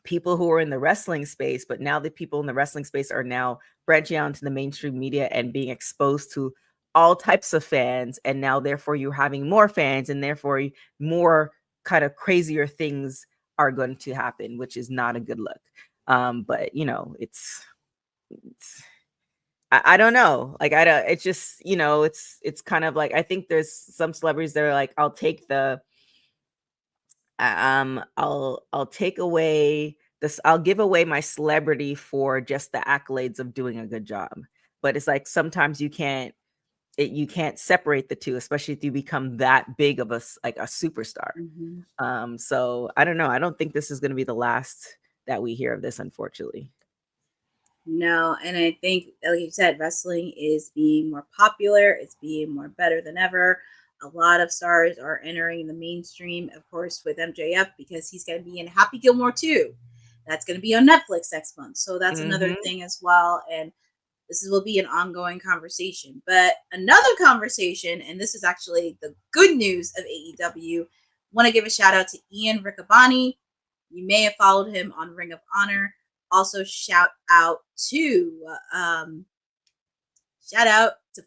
people who are in the wrestling space, but now the people in the wrestling space are now branching out into the mainstream media and being exposed to all types of fans, and now therefore you're having more fans, and therefore more kind of crazier things are going to happen, which is not a good look. But it's I don't know, like it's just it's kind of like, I think there's some celebrities that are like, I'll take the I'll take away this, I'll give away my celebrity for just the accolades of doing a good job. But it's like sometimes you can't separate the two, especially if you become that big of a superstar. So I don't know. I don't think this is going to be the last that we hear of this, unfortunately. No, and I think, like you said, wrestling is being more popular. It's being more better than ever. A lot of stars are entering the mainstream, of course, with MJF, because he's going to be in Happy Gilmore 2. That's going to be on Netflix next month. So that's another thing as well. And this will be an ongoing conversation. But another conversation, and this is actually the good news of AEW, want to give a shout out to Ian Riccaboni. You may have followed him on Ring of Honor. Also, shout out to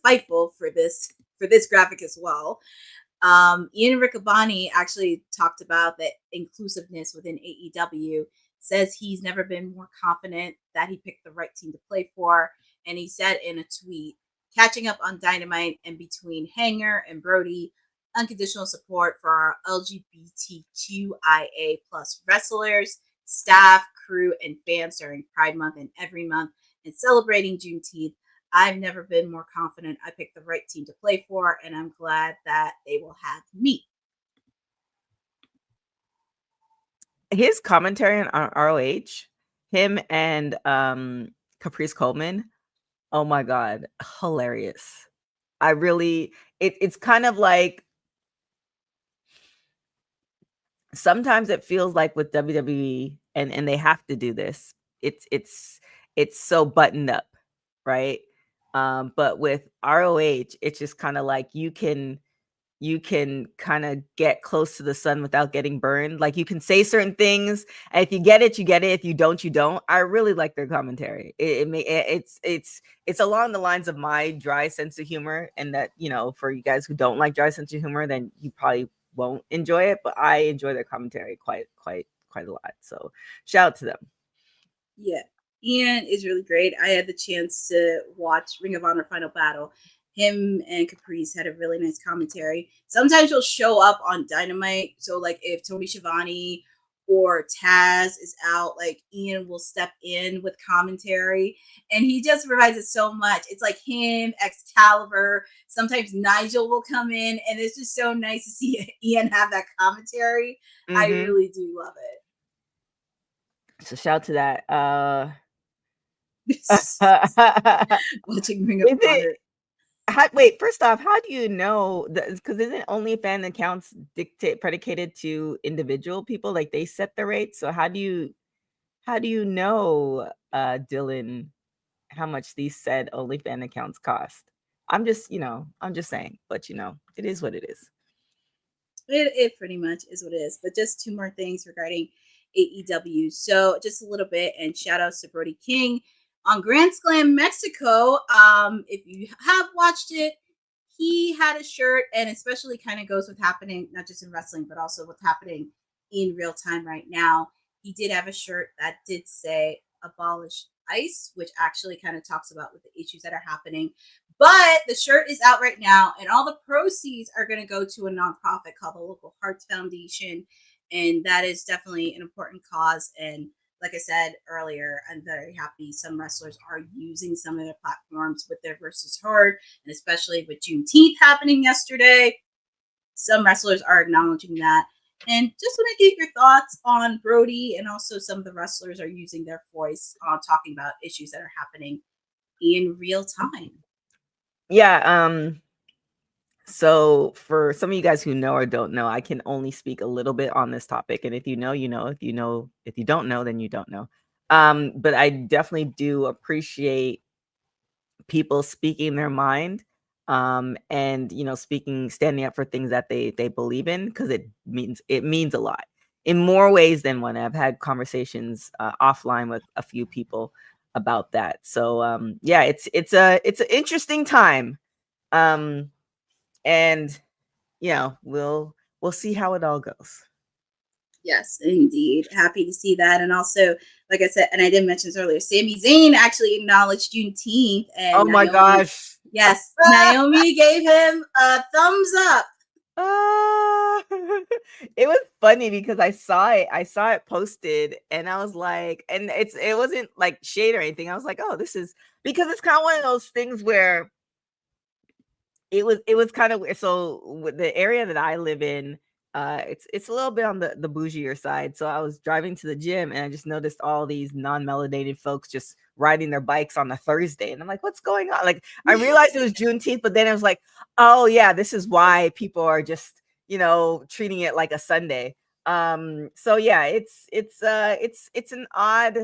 Fightful for this graphic as well. Ian Riccaboni actually talked about the inclusiveness within AEW. Says he's never been more confident that he picked the right team to play for. And he said in a tweet, catching up on Dynamite and between Hanger and Brody, unconditional support for our LGBTQIA plus wrestlers, staff, crew, and fans during Pride Month and every month, and celebrating Juneteenth. I've never been more confident I picked the right team to play for, and I'm glad that they will have me. His commentary on ROH, him and Caprice Coleman, oh my God, hilarious. I really, it's kind of like, sometimes it feels like with WWE, and they have to do this, it's so buttoned up, right? But with ROH, it's just kind of like you can kind of get close to the sun without getting burned. Like, you can say certain things, and if you get it, you get it. If you don't, you don't. I really like their commentary. It's along the lines of my dry sense of humor, and that, for you guys who don't like dry sense of humor, then you probably won't enjoy it. But I enjoy their commentary quite a lot. So shout out to them. Yeah, Ian is really great. I had the chance to watch Ring of Honor Final Battle. Him and Caprice had a really nice commentary. Sometimes he'll show up on Dynamite. So, like, if Tony Schiavone or Taz is out, like, Ian will step in with commentary. And he just provides it so much. It's like him, Excalibur. Sometimes Nigel will come in. And it's just so nice to see Ian have that commentary. I really do love it. So shout to that. Watching Ring of Honor. Wait, first off, how do you know? Because isn't OnlyFans accounts predicated to individual people? Like, they set the rates. So how do you know, Dylan, how much these said OnlyFans accounts cost? I'm just saying, but it is what it is. It pretty much is what it is. But just two more things regarding AEW. So just a little bit, and shout outs to Brody King on Grand Slam Mexico. If you have watched it, he had a shirt, and especially kind of goes with happening not just in wrestling, but also what's happening in real time right now. He did have a shirt that did say "Abolish ICE," which actually kind of talks about with the issues that are happening. But the shirt is out right now, and all the proceeds are going to go to a nonprofit called the Local Hearts Foundation. And that is definitely an important cause. And like I said earlier, I'm very happy some wrestlers are using some of their platforms with their versus herd, and especially with Juneteenth happening yesterday, some wrestlers are acknowledging that. And just want to get your thoughts on Brody, and also some of the wrestlers are using their voice on talking about issues that are happening in real time. Yeah. So for some of you guys who know or don't know, I can only speak a little bit on this topic. And if you know, you know. If you don't know, then you don't know. But I definitely do appreciate people speaking their mind, and standing up for things that they believe in, because it means a lot in more ways than one. I've had conversations offline with a few people about that. So yeah, it's an interesting time. And we'll see how it all goes. Yes, indeed. Happy to see that. And also, like I said, and I didn't mention this earlier, Sami Zayn actually acknowledged Juneteenth. And Oh my gosh. Yes, Naomi gave him a thumbs up. It was funny because I saw it posted, and I was like, and it wasn't like shade or anything. I was like, oh, this is, because it's kind of one of those things where it was kind of, so with the area that I live in, it's a little bit on the bougier side. So I was driving to the gym, and I just noticed all these non-melanated folks just riding their bikes on a Thursday, and I'm like, what's going on? Like, I realized it was Juneteenth, but then I was like, oh yeah, this is why people are just treating it like a Sunday. So yeah, it's an odd.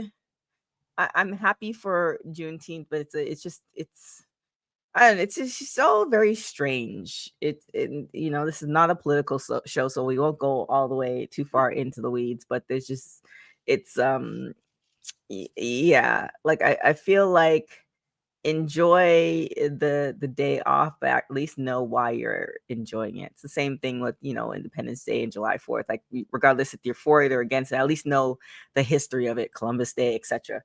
I'm happy for Juneteenth, but it's just so very strange. This is not a political show, so we won't go all the way too far into the weeds, but there's just, yeah, like I feel like, enjoy the day off, but at least know why you're enjoying it. It's the same thing with Independence Day and July 4th. Like, regardless if you're for it or against it, at least know the history of it, Columbus Day, etc.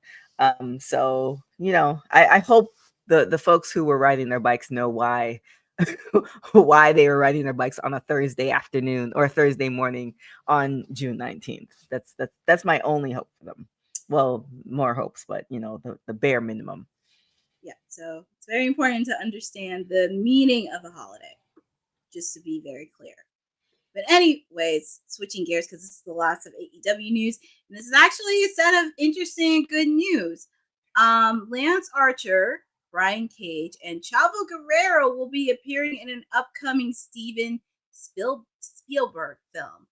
So I hope the folks who were riding their bikes know why why they were riding their bikes on a Thursday afternoon or Thursday morning on June 19th. That's my only hope for them. Well, more hopes, but the bare minimum. Yeah, so it's very important to understand the meaning of the holiday, just to be very clear. But anyways, switching gears, because this is the last of AEW news, and this is actually a set of interesting, good news. Lance Archer, Brian Cage, and Chavo Guerrero will be appearing in an upcoming Steven Spielberg film.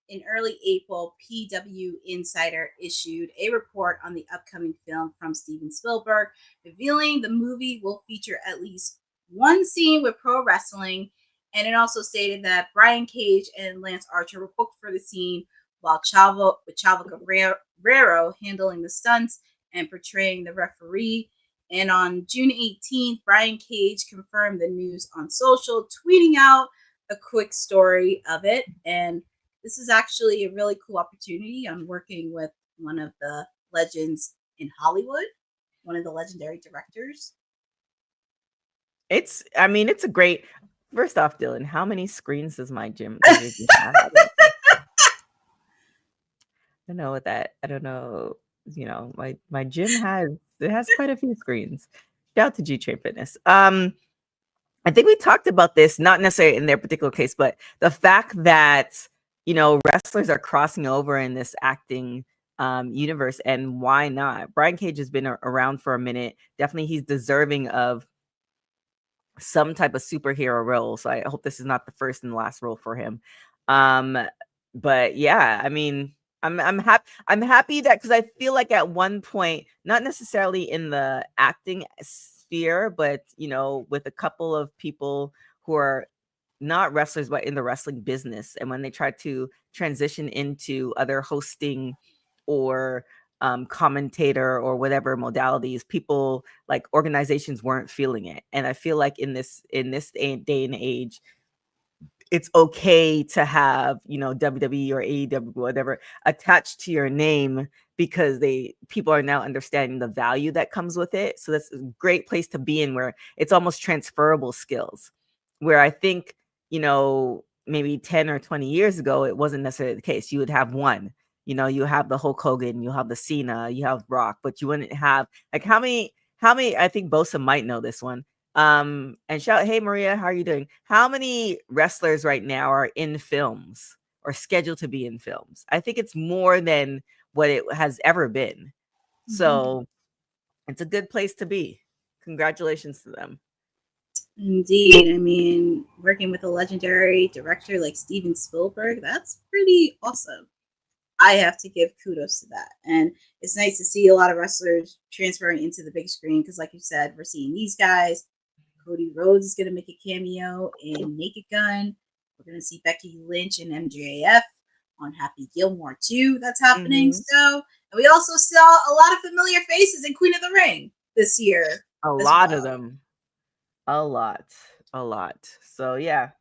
In early April, PW Insider issued a report on the upcoming film from Steven Spielberg, revealing the movie will feature at least one scene with pro wrestling. And it also stated that Brian Cage and Lance Archer were booked for the scene, while Chavo Guerrero handling the stunts and portraying the referee. And on June 18th, Brian Cage confirmed the news on social, tweeting out a quick story of it. And this is actually a really cool opportunity. I'm working with one of the legends in Hollywood, one of the legendary directors. It's a great. First off, Dylan, how many screens does my gym have? I don't know what that. I don't know. My gym has quite a few screens. Shout out to G Train Fitness. I think we talked about this, not necessarily in their particular case, but the fact that wrestlers are crossing over in this acting universe, and why not? Brian Cage has been around for a minute. Definitely, he's deserving of some type of superhero role. So I hope this is not the first and the last role for him. But yeah, I'm happy that, because I feel like at one point, not necessarily in the acting sphere, but with a couple of people who are not wrestlers but in the wrestling business, and when they try to transition into other hosting or commentator or whatever modalities, people, like, organizations weren't feeling it. And I feel like in this day and age, it's okay to have, you know, WWE or AEW, whatever, attached to your name, because people are now understanding the value that comes with it. So that's a great place to be in, where it's almost transferable skills, where I think, you know, maybe 10 or 20 years ago, it wasn't necessarily the case. You would have one, you know, you have the Hulk Hogan, you have the Cena, you have Rock, but you wouldn't have, like, how many, I think Bosa might know this one. And shout, hey Maria, how are you doing? How many wrestlers right now are in films or scheduled to be in films? I think it's more than what it has ever been. So it's a good place to be. Congratulations to them. Indeed. I mean, working with a legendary director like Steven Spielberg, that's pretty awesome. I have to give kudos to that. And it's nice to see a lot of wrestlers transferring into the big screen because, like you said, we're seeing these guys. Cody Rhodes is going to make a cameo in Naked Gun. We're going to see Becky Lynch and MJF on Happy Gilmore too. That's happening. So, and we also saw a lot of familiar faces in Queen of the Ring this year. A lot of them. A lot. So yeah.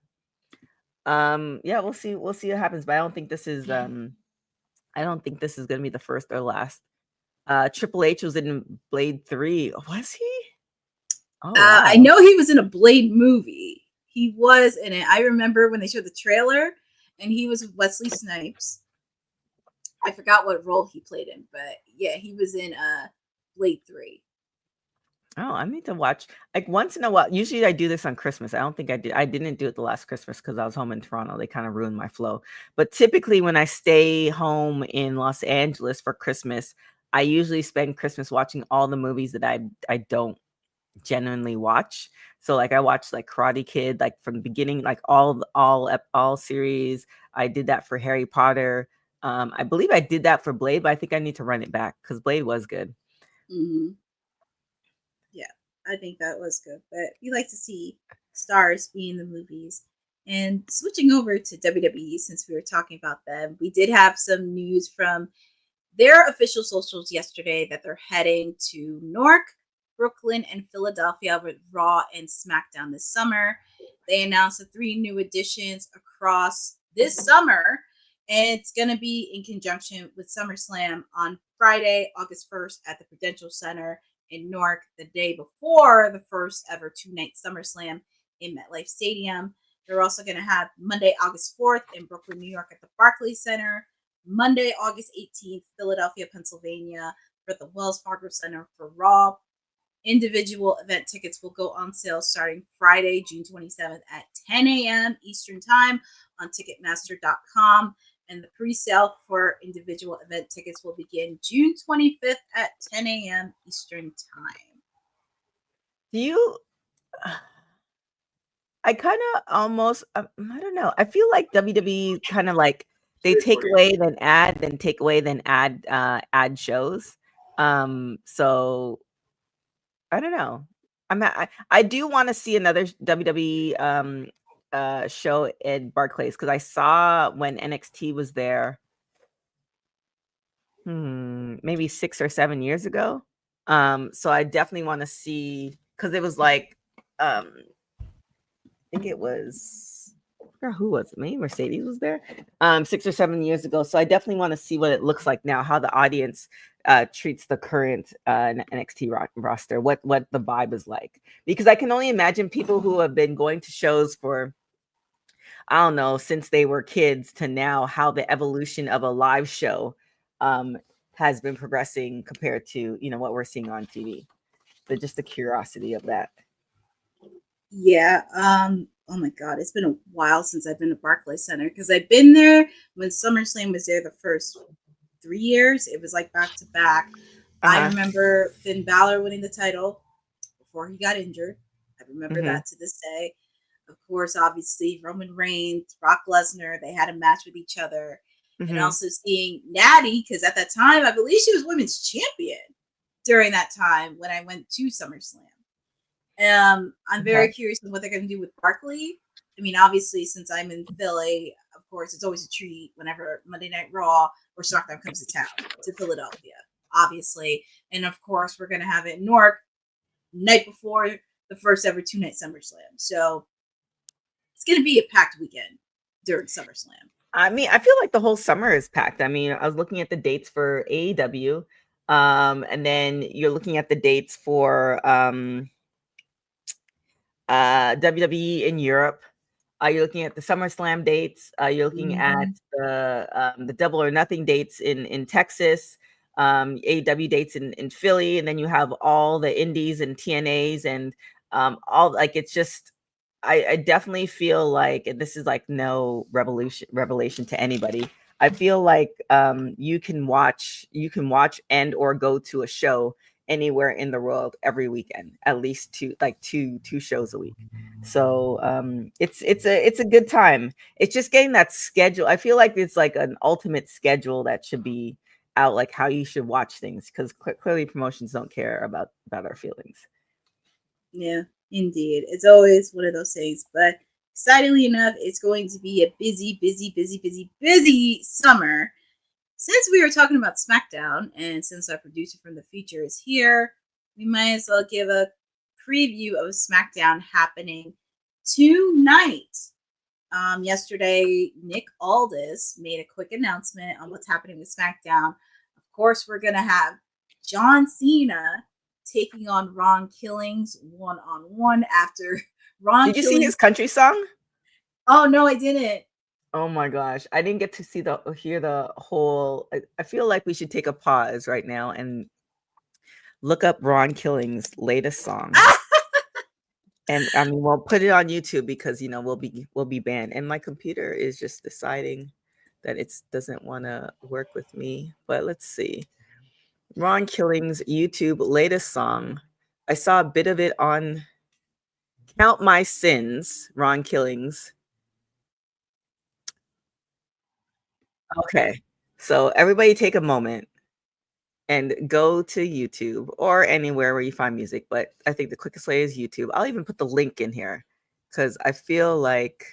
Yeah, we'll see what happens. But I don't think this is going to be the first or last. Triple H was in Blade 3. Was he? Oh, wow. I know he was in a Blade movie. He was in it. I remember when they showed the trailer, and he was with Wesley Snipes. I forgot what role he played in, but yeah, he was in Blade 3. Oh, I need to watch, like, once in a while. Usually I do this on Christmas. I don't think I did. I didn't do it the last Christmas because I was home in Toronto. They kind of ruined my flow. But typically when I stay home in Los Angeles for Christmas, I usually spend Christmas watching all the movies that I don't genuinely watch. So like I watched like Karate Kid, like from the beginning, like all series. I did that for Harry Potter. I believe I did that for Blade, but I think I need to run it back because Blade was good. Yeah, I think that was good. But we like to see stars be in the movies. And switching over to WWE, since we were talking about them, we did have some news from their official socials yesterday that they're heading to Newark, Brooklyn, and Philadelphia with Raw and SmackDown this summer. They announced the 3 new additions across this summer, and it's going to be in conjunction with SummerSlam on Friday, August 1st at the Prudential Center in Newark, the day before the first ever 2-night SummerSlam in MetLife Stadium. They're also going to have Monday, August 4th in Brooklyn, New York at the Barclays Center, Monday, August 18th, Philadelphia, Pennsylvania for the Wells Fargo Center for Raw. Individual event tickets will go on sale starting Friday, June 27th at 10 a.m. Eastern Time on Ticketmaster.com. And the pre-sale for individual event tickets will begin June 25th at 10 a.m. Eastern Time. I kind of almost, I don't know. I feel like WWE kind of like, they take away, then add, then take away, then add shows. So I don't know. I do want to see another WWE show at Barclays because I saw when NXT was there, maybe 6 or 7 years ago. So I definitely want to see, because it was like, I think it was, I forgot who was it? Maybe Mercedes was there 6 or 7 years ago. So I definitely want to see what it looks like now, how the audience treats the current NXT roster, what the vibe is like. Because I can only imagine people who have been going to shows for, I don't know, since they were kids to now, how the evolution of a live show has been progressing compared to, you know, what we're seeing on TV. But just the curiosity of that. Yeah. Oh my God, it's been a while since I've been to Barclays Center because I've been there when SummerSlam was there the first 3 years. It was like back to back. I remember Finn Balor winning the title before he got injured. I remember that to this day. Of course, obviously, Roman Reigns, Brock Lesnar, they had a match with each other. And also seeing Natty, because at that time, I believe she was women's champion during that time when I went to SummerSlam. I'm very curious on what they're going to do with Barkley. I mean, obviously, since I'm in Philly, of course, it's always a treat whenever Monday Night Raw or SmackDown comes to town, to Philadelphia, obviously. And of course, we're going to have it in Newark night before the first ever 2-night SummerSlam. So it's going to be a packed weekend during SummerSlam. I mean, I feel like the whole summer is packed. I mean, I was looking at the dates for AEW, and then you're looking at the dates for WWE in Europe. You're looking at the SummerSlam dates. You're looking at the Double or Nothing dates in Texas, AEW dates in Philly, and then you have all the indies and TNAs and all, like, it's just, I definitely feel like, and this is like no revelation to anybody, I feel like you can watch and or go to a show anywhere in the world every weekend, at least two shows a week. So it's a good time. It's just getting that schedule. I feel like it's like an ultimate schedule that should be out, like how you should watch things, because clearly promotions don't care about our feelings. Yeah, indeed. It's always one of those things. But excitingly enough, it's going to be a busy summer. Since we were talking about SmackDown, and since our producer from the feature is here, we might as well give a preview of SmackDown happening tonight. Yesterday, Nick Aldis made a quick announcement on what's happening with SmackDown. Of course, we're going to have John Cena taking on Ron Killings one-on-one after Ron Did you see his country song? Oh, no, I didn't. Oh my gosh, I didn't get to hear the whole. I feel like we should take a pause right now and look up Ron Killings' latest song. And I mean, we'll put it on YouTube because we'll be banned. And my computer is just deciding that it doesn't want to work with me. But let's see. Ron Killings' YouTube latest song. I saw a bit of it on Count My Sins, Ron Killings. Okay, so everybody take a moment and go to YouTube or anywhere where you find music, but I think the quickest way is YouTube. I'll even put the link in here because I feel like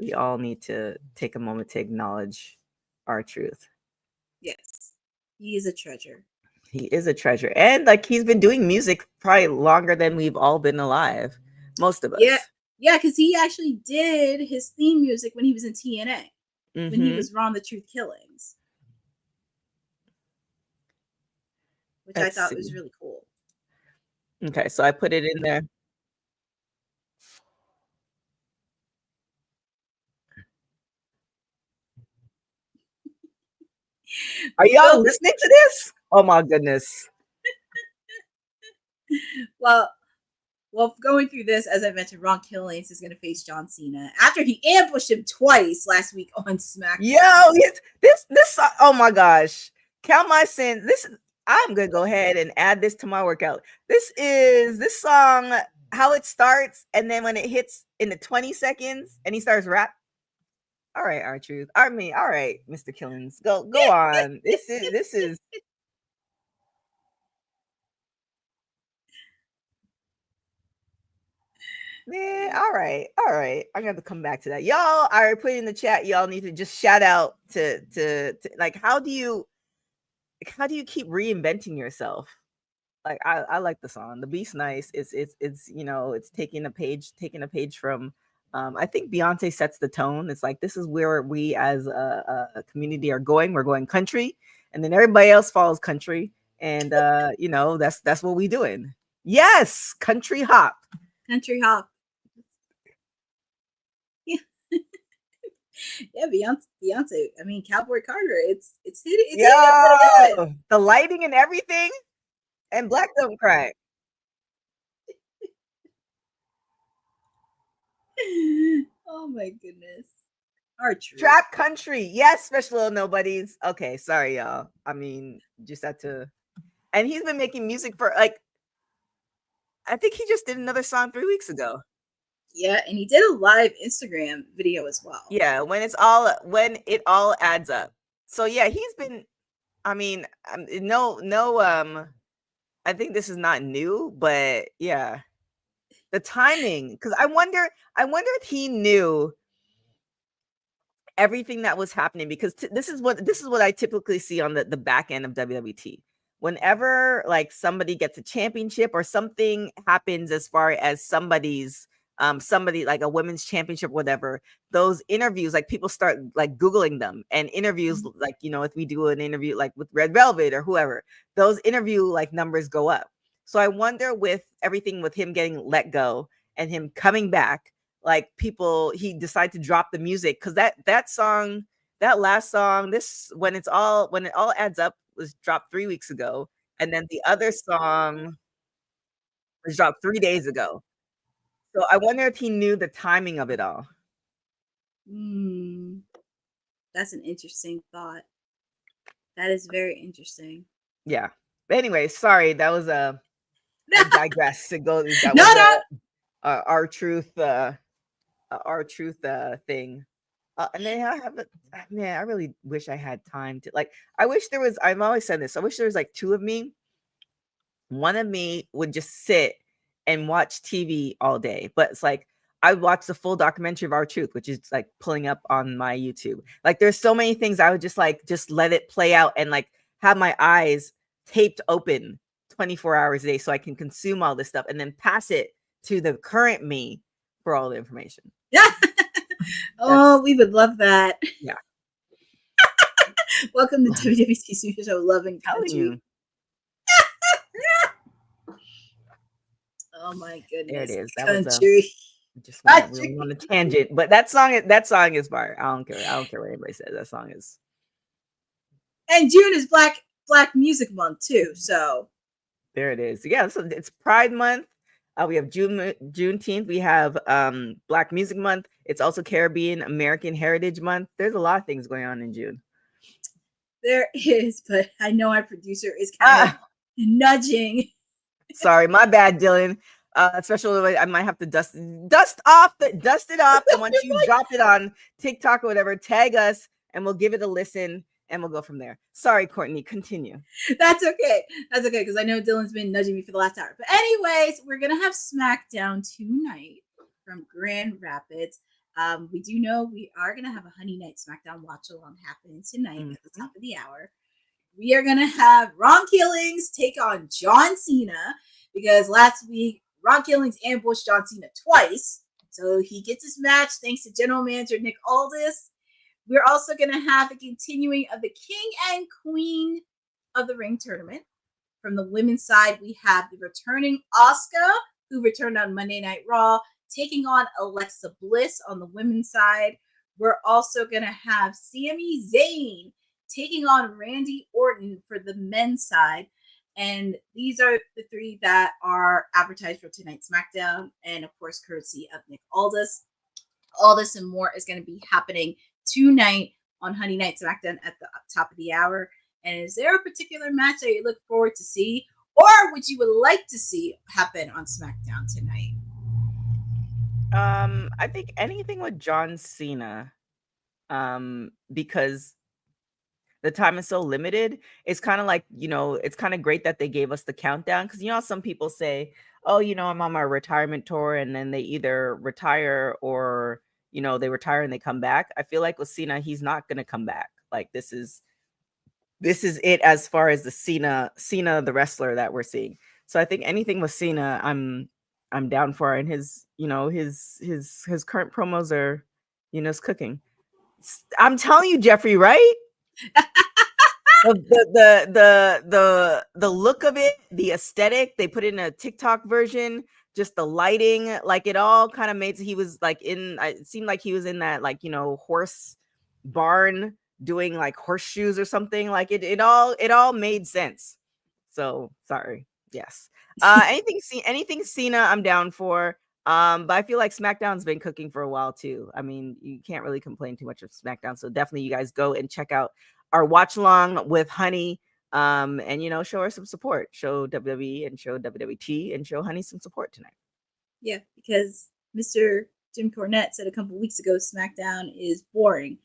we all need to take a moment to acknowledge our truth. Yes, he is a treasure. He is a treasure. And like, he's been doing music probably longer than we've all been alive, most of us. Yeah, because he actually did his theme music when he was in TNA. When he was Ron the Truth Killings, which I thought was really cool. Okay, so I put it in there. Are y'all listening to this? Oh my goodness. Well, going through this, as I mentioned, Ron Killings is going to face John Cena after he ambushed him twice last week on SmackDown. Yo, this oh my gosh. Count My Sins. I'm going to go ahead and add this to my workout. This song, how it starts, and then when it hits in the 20 seconds and he starts rap. All right, R-Truth. I mean, all right, Mr. Killings. Go on. This is man, all right. I'm gonna come back to that. Y'all, I already put in the chat. Y'all need to just shout out to like, how do you keep reinventing yourself? Like, I like the song. The beat's nice. It's it's taking a page from. I think Beyonce sets the tone. It's like, this is where we as a community are going. We're going country, and then everybody else follows country, and that's what we doing. Yes, country hop. Country hop. Yeah. Yeah, Beyonce. I mean, Cowboy Carter. It's hitting. Yeah, the lighting and everything, and Black Don't Cry. Oh my goodness. R-Truth. Trap country. Yes, Special Little Nobodies. Okay, sorry, y'all. I mean, just had to. And he's been making music for, like, I think he just did another song 3 weeks ago. Yeah, and he did a live Instagram video as well. Yeah, when it all adds up. So yeah, he's been, I mean, no, I think this is not new, but yeah, the timing, because I wonder if he knew everything that was happening, because this is what I typically see on the back end of WWT. Whenever like somebody gets a championship or something happens as far as somebody's somebody like a women's championship, whatever, those interviews, like people start like Googling them, and interviews, like, you know, if we do an interview like with Red Velvet or whoever, those interview like numbers go up. So I wonder with everything with him getting let go and him coming back, like people, he decided to drop the music, because that song, that last song, this when it all adds up, was dropped 3 weeks ago, and then the other song was dropped 3 days ago. So I wonder if he knew the timing of it all. That's an interesting thought. That is very interesting. Yeah. But anyway, sorry, that was I digress. To go. That No, was no. Our truth thing. And then I have man, I really wish I had time to, like, I wish there was, I've always said this, I wish there was like two of me. One of me would just sit and watch TV all day, but it's like I watch the full documentary of Our Truth, which is like pulling up on my YouTube. Like there's so many things I would just let it play out and like have my eyes taped open 24 hours a day so I can consume all this stuff and then pass it to the current me for all the information. Yeah. Oh, we would love that. Yeah. Welcome to WWT Super Show Love and Telling Country. you. Oh my goodness. There it is. That Country. was just went on a tangent, but that song is fire. I don't care what anybody says. That song is. And June is Black Music Month too. So there it is. Yeah, so it's Pride Month. We have Juneteenth. We have Black Music Month. It's also Caribbean American Heritage Month. There's a lot of things going on in June. There is, but I know our producer is kind of nudging. Sorry, my bad, Dylan. Especially I might have to dust it off. And once you drop it on TikTok or whatever, tag us and we'll give it a listen and we'll go from there. Sorry, Courtney, continue. That's okay. That's okay, because I know Dylan's been nudging me for the last hour. But anyways, we're going to have SmackDown tonight from Grand Rapids. We do know we are going to have a Honey Night SmackDown watch-along happening tonight at the top of the hour. We are going to have Ron Killings take on John Cena, because last week, Ron Killings ambushed John Cena twice. So he gets his match thanks to General Manager Nick Aldis. We're also going to have the continuing of the King and Queen of the Ring tournament. From the women's side, we have the returning Asuka, who returned on Monday Night Raw, taking on Alexa Bliss on the women's side. We're also going to have Sami Zayn taking on Randy Orton for the men's side. And these are the three that are advertised for tonight's SmackDown. And of course, courtesy of Nick Aldis. All this and more is going to be happening tonight on Honey Night SmackDown at the top of the hour. And is there a particular match that you look forward to see, or would you would like to see happen on SmackDown tonight? I think anything with John Cena, because the time is so limited. It's kind of like, it's kind of great that they gave us the countdown, because some people say, oh, I'm on my retirement tour, and then they either retire or they retire and they come back. I feel like with Cena, he's not going to come back. Like this is it as far as the Cena the wrestler that we're seeing. So I think anything with Cena, I'm down for, and his his current promos are it's cooking. I'm telling you, Jeffrey, right? the look of it, the aesthetic, they put in a TikTok version, just the lighting, like it all kind of made, he was like it seemed like he was in that horse barn doing like horseshoes or something. Like it all made sense. So sorry. Yes. Anything Cena I'm down for. But I feel like SmackDown's been cooking for a while too. I mean, you can't really complain too much of SmackDown. So definitely you guys go and check out our watch along with Honey. And show her some support. Show WWE and show WWT and show Honey some support tonight. Yeah, because Mr. Jim Cornette said a couple weeks ago SmackDown is boring.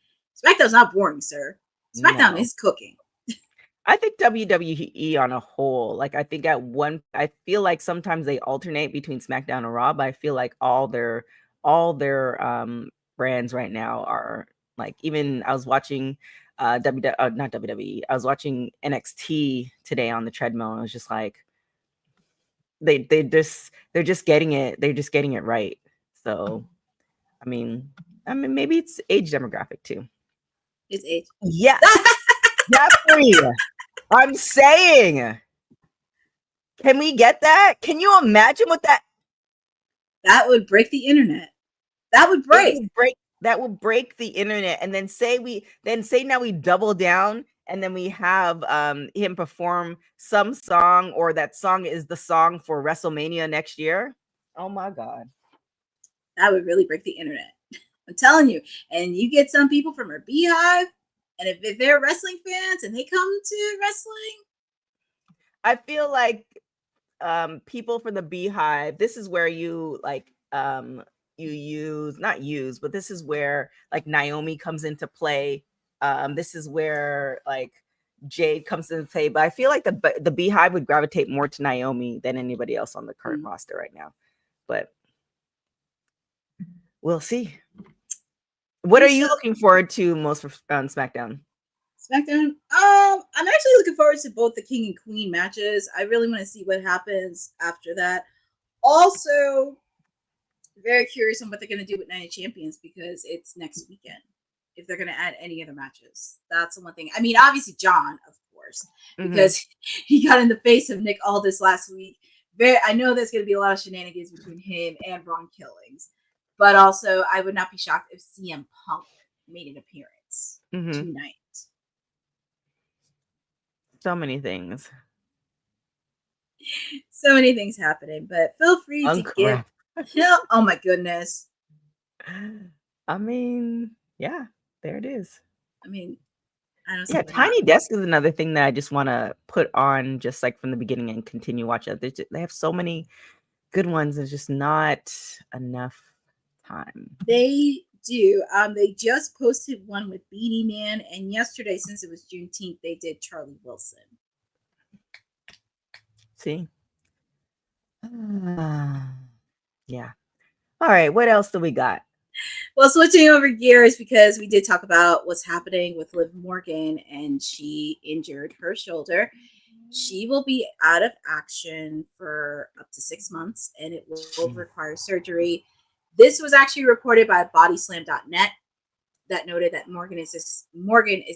SmackDown's not boring, sir. SmackDown is cooking. I think WWE on a whole, like I feel like sometimes they alternate between SmackDown and Raw, but I feel like all their brands right now are like, even I was watching not WWE. I was watching NXT today on the treadmill, and I was just like, they're just getting it. They're just getting it right. So, I mean, maybe it's age demographic too. His age. Yeah, Jeffrey, I'm saying, can we get that? Can you imagine what that? That would break the internet. That would break. That will break the internet. And then say now we double down, and then we have him perform some song, or that song is the song for WrestleMania next year. Oh my God. That would really break the internet. I'm telling you. And you get some people from her beehive, and if they're wrestling fans and they come to wrestling, I feel like people from the beehive, this is where you like but this is where like Naomi comes into play. This is where like Jade comes into play, but I feel like the beehive would gravitate more to Naomi than anybody else on the current roster right now. But we'll see. What are you looking forward to most on SmackDown? SmackDown. I'm actually looking forward to both the King and Queen matches. I really want to see what happens after that. Also, very curious on what they're going to do with Night of Champions, because it's next weekend. If they're going to add any other matches, that's the one thing. I mean, obviously John, of course, because he got in the face of Nick Aldis last week. I know there's going to be a lot of shenanigans between him and Braun Killings, but also I would not be shocked if CM Punk made an appearance tonight. So many things. So many things happening, but feel free to give. Oh my goodness. I mean, yeah, there it is. I mean, I don't. Yeah, Tiny Desk is another thing that I just want to put on, just like from the beginning, and continue watching. They have so many good ones. There's just not enough time. They do. They just posted one with Beanie Man, and yesterday, since it was Juneteenth, they did Charlie Wilson. See? Yeah. All right. What else do we got? Well, switching over gears, because we did talk about what's happening with Liv Morgan, and she injured her shoulder. She will be out of action for up to 6 months, and it will require surgery. This was actually reported by bodyslam.net that noted that Morgan is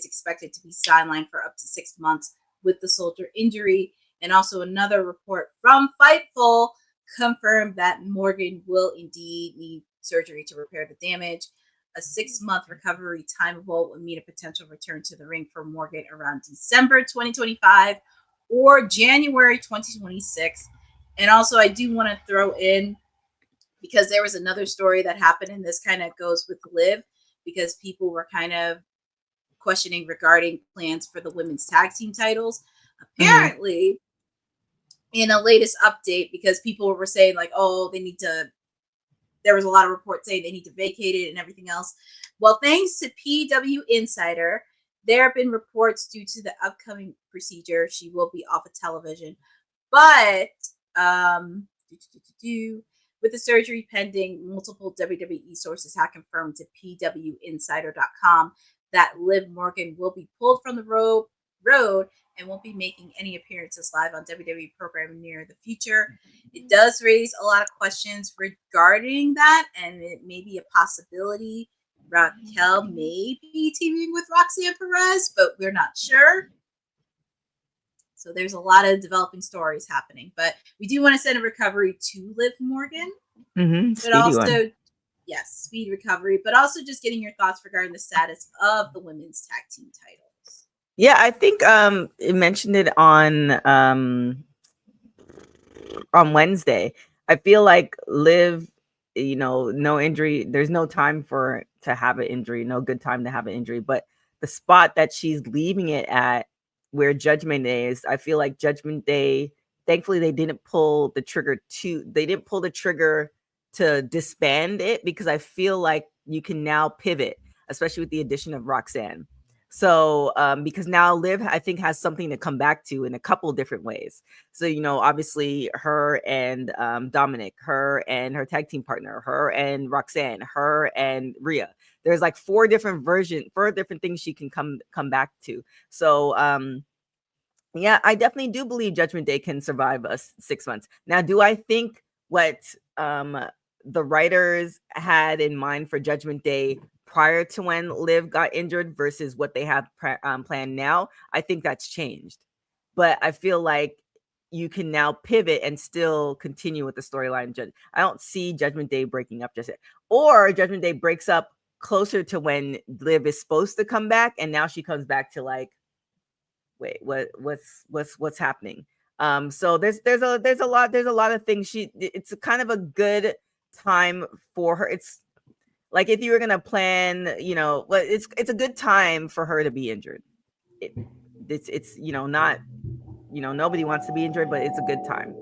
expected to be sidelined for up to 6 months with the shoulder injury. And also another report from Fightful confirmed that Morgan will indeed need surgery to repair the damage. A 6-month recovery timetable would mean a potential return to the ring for Morgan around December 2025 or January 2026. And also, I do want to throw in, because there was another story that happened, and this kind of goes with Liv, because people were kind of questioning regarding plans for the women's tag team titles. Apparently, in a latest update, because people were saying like, oh, there was a lot of reports saying they need to vacate it and everything else. Well, thanks to PW Insider, there have been reports due to the upcoming procedure, she will be off of television. But with the surgery pending, multiple WWE sources have confirmed to pwinsider.com that Liv Morgan will be pulled from the road and won't be making any appearances live on WWE programming near the future. It does raise a lot of questions regarding that, and it may be a possibility Raquel may be teaming with Roxanne Perez, but we're not sure. So there's a lot of developing stories happening, but we do want to send a recovery to Liv Morgan, but also, yes, speed recovery, but also just getting your thoughts regarding the status of the women's tag team titles. Yeah, I think it mentioned it on Wednesday. I feel like Liv, no injury. There's no time to have an injury. No good time to have an injury. But the spot that she's leaving it at, where Judgment Day is, I feel like Judgment Day. Thankfully, they didn't pull the trigger to disband it, because I feel like you can now pivot, especially with the addition of Roxanne. So because now Liv, I think, has something to come back to in a couple different ways. So, obviously her and Dominic, her and her tag team partner, her and Roxanne, her and Rhea. There's like 4 different things she can come back to. So yeah, I definitely do believe Judgment Day can survive us 6 months. Now, do I think what the writers had in mind for Judgment Day prior to when Liv got injured versus what they have planned now, I think that's changed. But I feel like you can now pivot and still continue with the storyline. I don't see Judgment Day breaking up just yet. Or Judgment Day breaks up closer to when Liv is supposed to come back, and now she comes back to like, wait, what's happening? So there's a lot of things. It's kind of a good time for her. It's like if you were gonna plan, it's a good time for her to be injured. It's not, nobody wants to be injured, but it's a good time.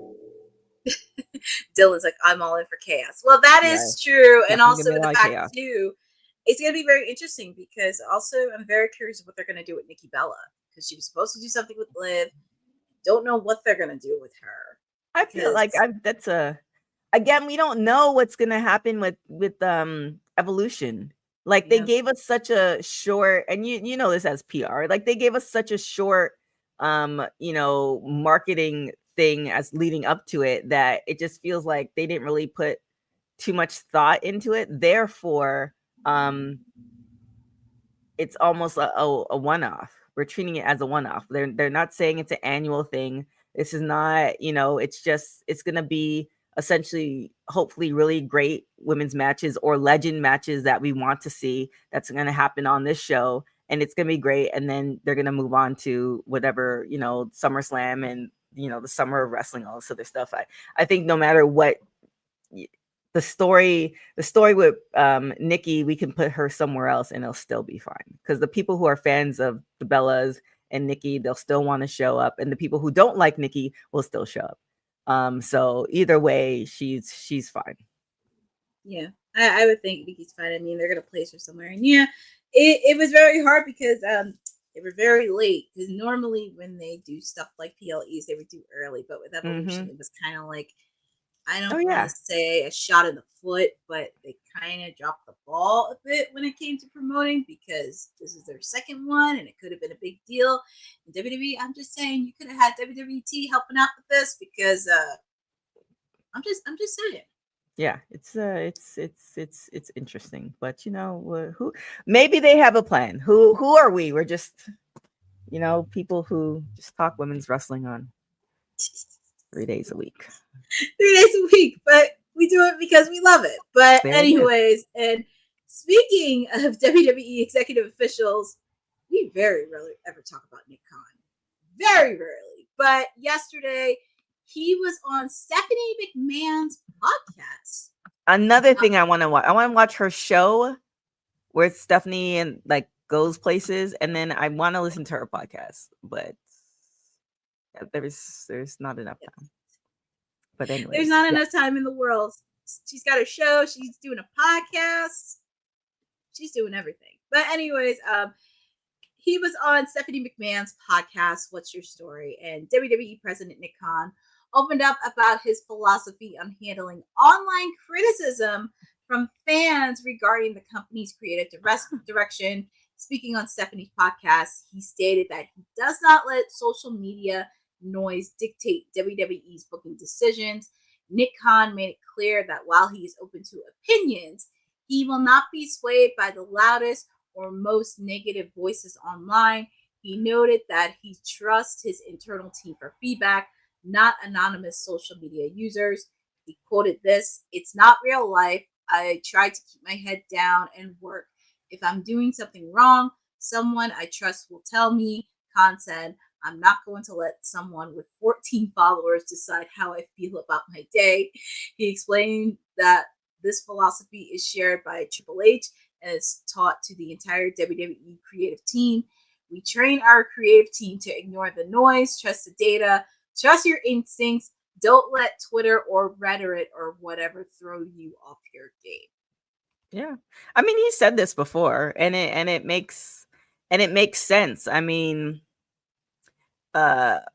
Dylan's like, I'm all in for chaos. Well, that is true. And also with the fact chaos. too, it's going to be very interesting because also I'm very curious what they're going to do with Nikki Bella, because she was supposed to do something with Liv. Don't know what they're going to do with her. I feel like again, we don't know what's going to happen with Evolution. Like they gave us such a short, and you know this as PR, like they gave us such a short marketing thing as leading up to it that it just feels like they didn't really put too much thought into it. Therefore, it's almost a one-off. We're treating it as a one-off. They're not saying it's an annual thing. This is not, it's gonna be essentially, hopefully, really great women's matches or legend matches that we want to see. That's gonna happen on this show, and it's gonna be great. And then they're gonna move on to whatever, SummerSlam and the summer of wrestling, all this other stuff. I think no matter what the story with Nikki, we can put her somewhere else and it'll still be fine, because the people who are fans of the Bellas and Nikki, they'll still want to show up, and the people who don't like Nikki will still show up. So either way, she's fine. Yeah, I would think Nikki's fine. I mean, they're gonna place her somewhere, and it was very hard because they were very late, because normally when they do stuff like PLEs, they would do early, but with Evolution, it was kind of like, I don't want to say a shot in the foot, but they kind of dropped the ball a bit when it came to promoting, because this is their second one and it could have been a big deal. And WWE, I'm just saying, you could have had WWT helping out with this, because I'm just saying. Yeah, it's interesting, but who, maybe they have a plan. Who are we? We're just people who just talk women's wrestling on 3 days a week. 3 days a week, but we do it because we love it. But anyways, and speaking of WWE executive officials, we very rarely ever talk about Nick Khan. Very rarely. But yesterday, he was on Stephanie McMahon's podcast. Another thing I want to watch. I want to watch her show where Stephanie and goes places, and then I want to listen to her podcast. But there's not enough time. But anyway, there's not enough time in the world. She's got a show. She's doing a podcast. She's doing everything. But anyways, he was on Stephanie McMahon's podcast, What's Your Story? And WWE President Nick Khan opened up about his philosophy on handling online criticism from fans regarding the company's creative direction. Speaking on Stephanie's podcast, he stated that he does not let social media noise dictate WWE's booking decisions. Nick Khan made it clear that while he is open to opinions, he will not be swayed by the loudest or most negative voices online. He noted that he trusts his internal team for feedback, not anonymous social media users. He quoted this: "It's not real life. I try to keep my head down and work. If I'm doing something wrong, someone I trust will tell me." Khan said, "I'm not going to let someone with 14 followers decide how I feel about my day." He explained that this philosophy is shared by Triple H and is taught to the entire WWE creative team. "We train our creative team to ignore the noise, trust the data, trust your instincts. Don't let Twitter or rhetoric or whatever throw you off your game." Yeah, I mean, he said this before, and it makes sense. I mean,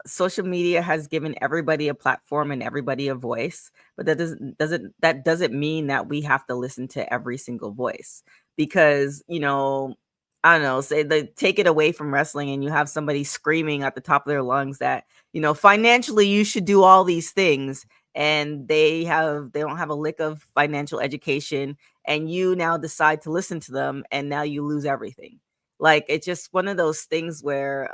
social media has given everybody a platform and everybody a voice, but that doesn't mean that we have to listen to every single voice, because I don't know, say they take it away from wrestling and you have somebody screaming at the top of their lungs that financially you should do all these things, and they don't have a lick of financial education, and you now decide to listen to them, and now you lose everything. Like, it's just one of those things where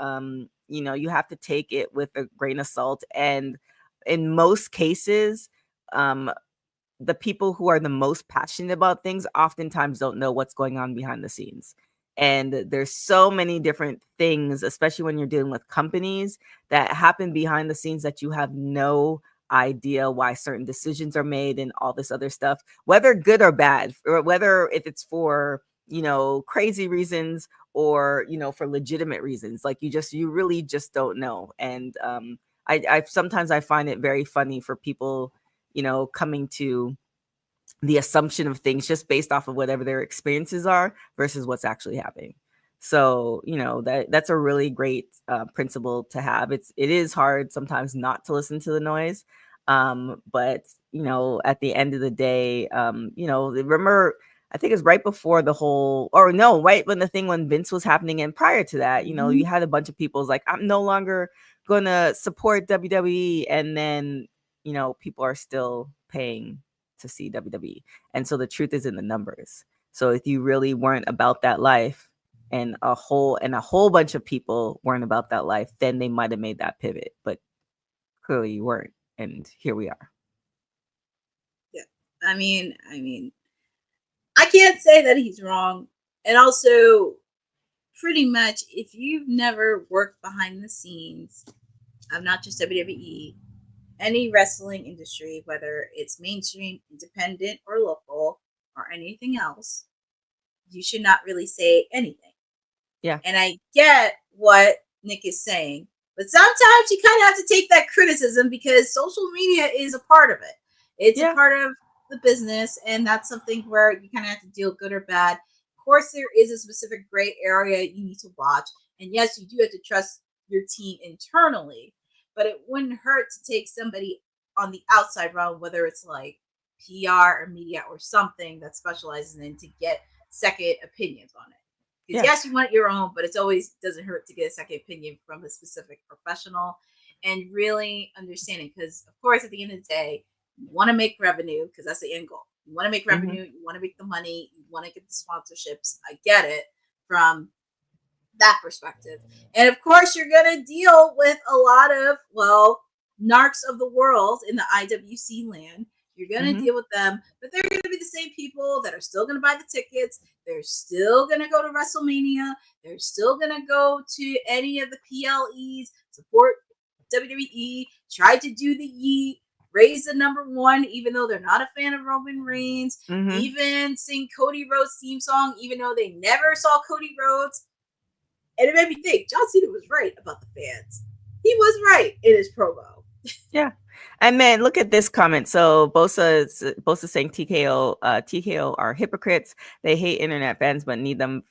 you have to take it with a grain of salt. And in most cases, the people who are the most passionate about things oftentimes don't know what's going on behind the scenes. And there's so many different things, especially when you're dealing with companies, that happen behind the scenes that you have no idea why certain decisions are made and all this other stuff, whether good or bad, or whether if it's for, crazy reasons, or, for legitimate reasons. Like, you really just don't know. And I sometimes I find it very funny for people, coming to the assumption of things just based off of whatever their experiences are versus what's actually happening. So, that's a really great principle to have. It is hard sometimes not to listen to the noise. But, at the end of the day, remember, I think it's right before the whole, or no, right when Vince was happening. And prior to that, you had a bunch of people's like, I'm no longer going to support WWE. And then, people are still paying to see WWE. And so the truth is in the numbers. So if you really weren't about that life, and a whole bunch of people weren't about that life, then they might have made that pivot. But clearly you weren't. And here we are. Yeah. I mean, I can't say that he's wrong. And also, pretty much, if you've never worked behind the scenes of not just WWE, any wrestling industry, whether it's mainstream, independent, or local, or anything else, you should not really say anything. Yeah. And I get what Nick is saying, but sometimes you kind of have to take that criticism, because social media is a part of it. It's a part of the business, and that's something where you kind of have to deal good or bad. Of course, there is a specific gray area you need to watch. And yes, you do have to trust your team internally. But it wouldn't hurt to take somebody on the outside realm, whether it's like PR or media or something that specializes in, to get second opinions on it. Because yes, you want your own, but it's always doesn't hurt to get a second opinion from a specific professional, and really understanding. Because of course, at the end of the day, you want to make revenue, because that's the end goal. You want to make revenue, you want to make the money, you want to get the sponsorships. I get it from that perspective. And of course, you're going to deal with a lot of, narcs of the world in the IWC land. You're going to deal with them, but they're going to be the same people that are still going to buy the tickets. They're still going to go to WrestleMania. They're still going to go to any of the PLEs, support WWE, try to do the yeet, raise the number one, even though they're not a fan of Roman Reigns, even sing Cody Rhodes' theme song, even though they never saw Cody Rhodes. And it made me think, John Cena was right about the fans. He was right in his promo. Yeah. And man, look at this comment. So Bosa saying TKO are hypocrites. They hate internet fans, but need them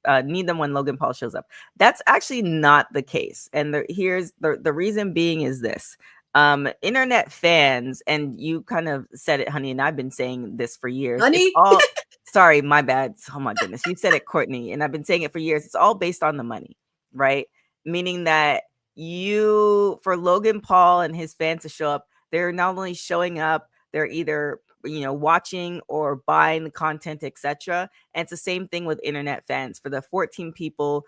when Logan Paul shows up. That's actually not the case. And here's the reason being is this. Internet fans, and you kind of said it, honey, and I've been saying this for years. Honey? It's all sorry, my bad. Oh my goodness. You said it, Courtney, and I've been saying it for years. It's all based on the money, right? Meaning that for Logan Paul and his fans to show up, they're not only showing up, they're either watching or buying the content, etc. And it's the same thing with internet fans. For the 14 people,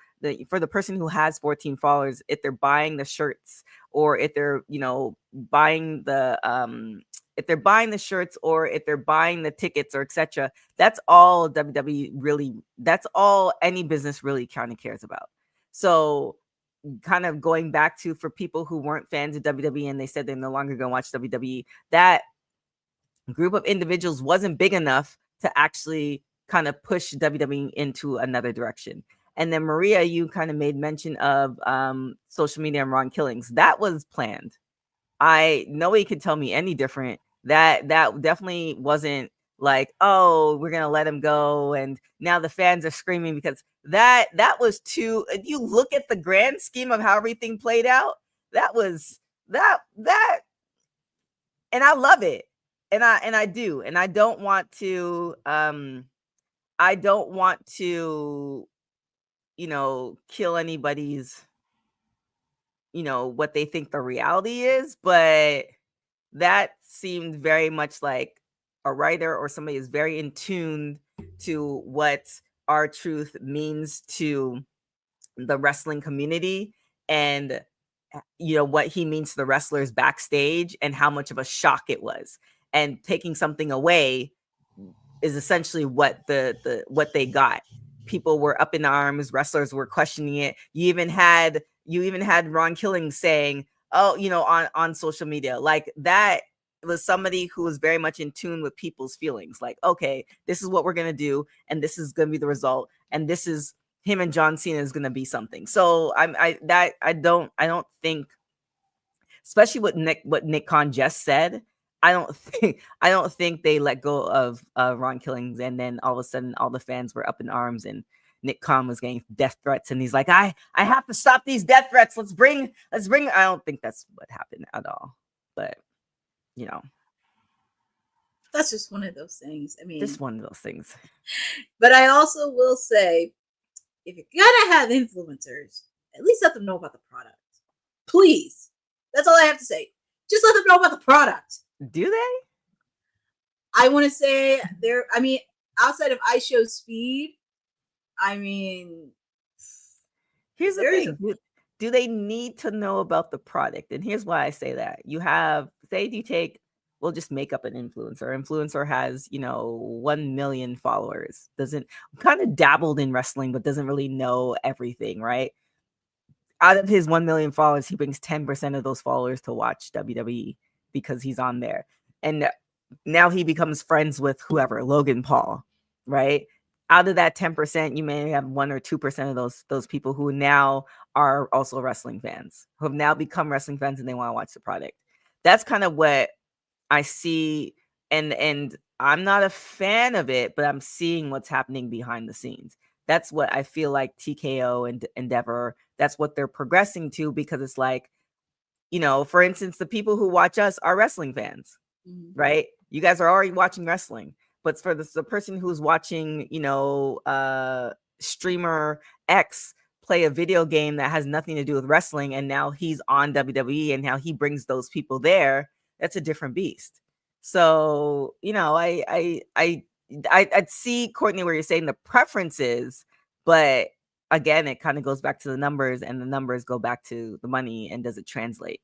for the person who has 14 followers, if they're buying the shirts, or if they're buying the shirts, or if they're buying the tickets, or etc., that's all WWE really, that's all any business really kind of cares about. So kind of going back to, for people who weren't fans of WWE and they said they're no longer going to watch WWE, that group of individuals wasn't big enough to actually kind of push WWE into another direction. And then Maria, you kind of made mention of social media and Ron Killings. That was planned. Nobody could tell me any different. That definitely wasn't like, oh, we're gonna let him go, and now the fans are screaming, because that was too. If you look at the grand scheme of how everything played out, that was that, and I love it, and I do, and I don't want to kill anybody's what they think the reality is, but that seemed very much like a writer or somebody is very in tune to what R-Truth means to the wrestling community, and what he means to the wrestlers backstage, and how much of a shock it was. And taking something away is essentially what what they got. People were up in arms, wrestlers were questioning it. You even had Ron Killing saying, oh, on social media, like that was somebody who was very much in tune with people's feelings. Like, okay, this is what we're gonna do, and this is gonna be the result, and this is him and John Cena is gonna be something. So I don't think, especially what Nick Khan just said, I don't think they let go of Ron Killings, and then all of a sudden all the fans were up in arms, and Nick Khan was getting death threats, and he's like, I have to stop these death threats. Let's bring. I don't think that's what happened at all, but that's just one of those things. I mean, just one of those things. But I also will say, if you're gonna have influencers, at least let them know about the product, please. That's all I have to say. Just let them know about the product. Do they? I want to say outside of iShow Speed, here's the thing. Do they need to know about the product? And here's why I say that. You have, we'll just make up an influencer. Influencer has, 1 million followers. Kind of dabbled in wrestling, but doesn't really know everything, right? Out of his 1 million followers, he brings 10% of those followers to watch WWE because he's on there. And now he becomes friends with whoever, Logan Paul, right? Out of that 10%, you may have 1 or 2% of those people who now are also wrestling fans, who have now become wrestling fans, and they want to watch the product. That's kind of what I see. And I'm not a fan of it, but I'm seeing what's happening behind the scenes. That's what I feel like TKO and Endeavor, that's what they're progressing to, because it's like, for instance, the people who watch us are wrestling fans, right? You guys are already watching wrestling, but for the person who's watching, streamer X play a video game that has nothing to do with wrestling, and now he's on WWE, and now he brings those people there, that's a different beast. So, I'd see, Courtney, where you're saying the preferences, but again, it kind of goes back to the numbers, and the numbers go back to the money, and does it translate?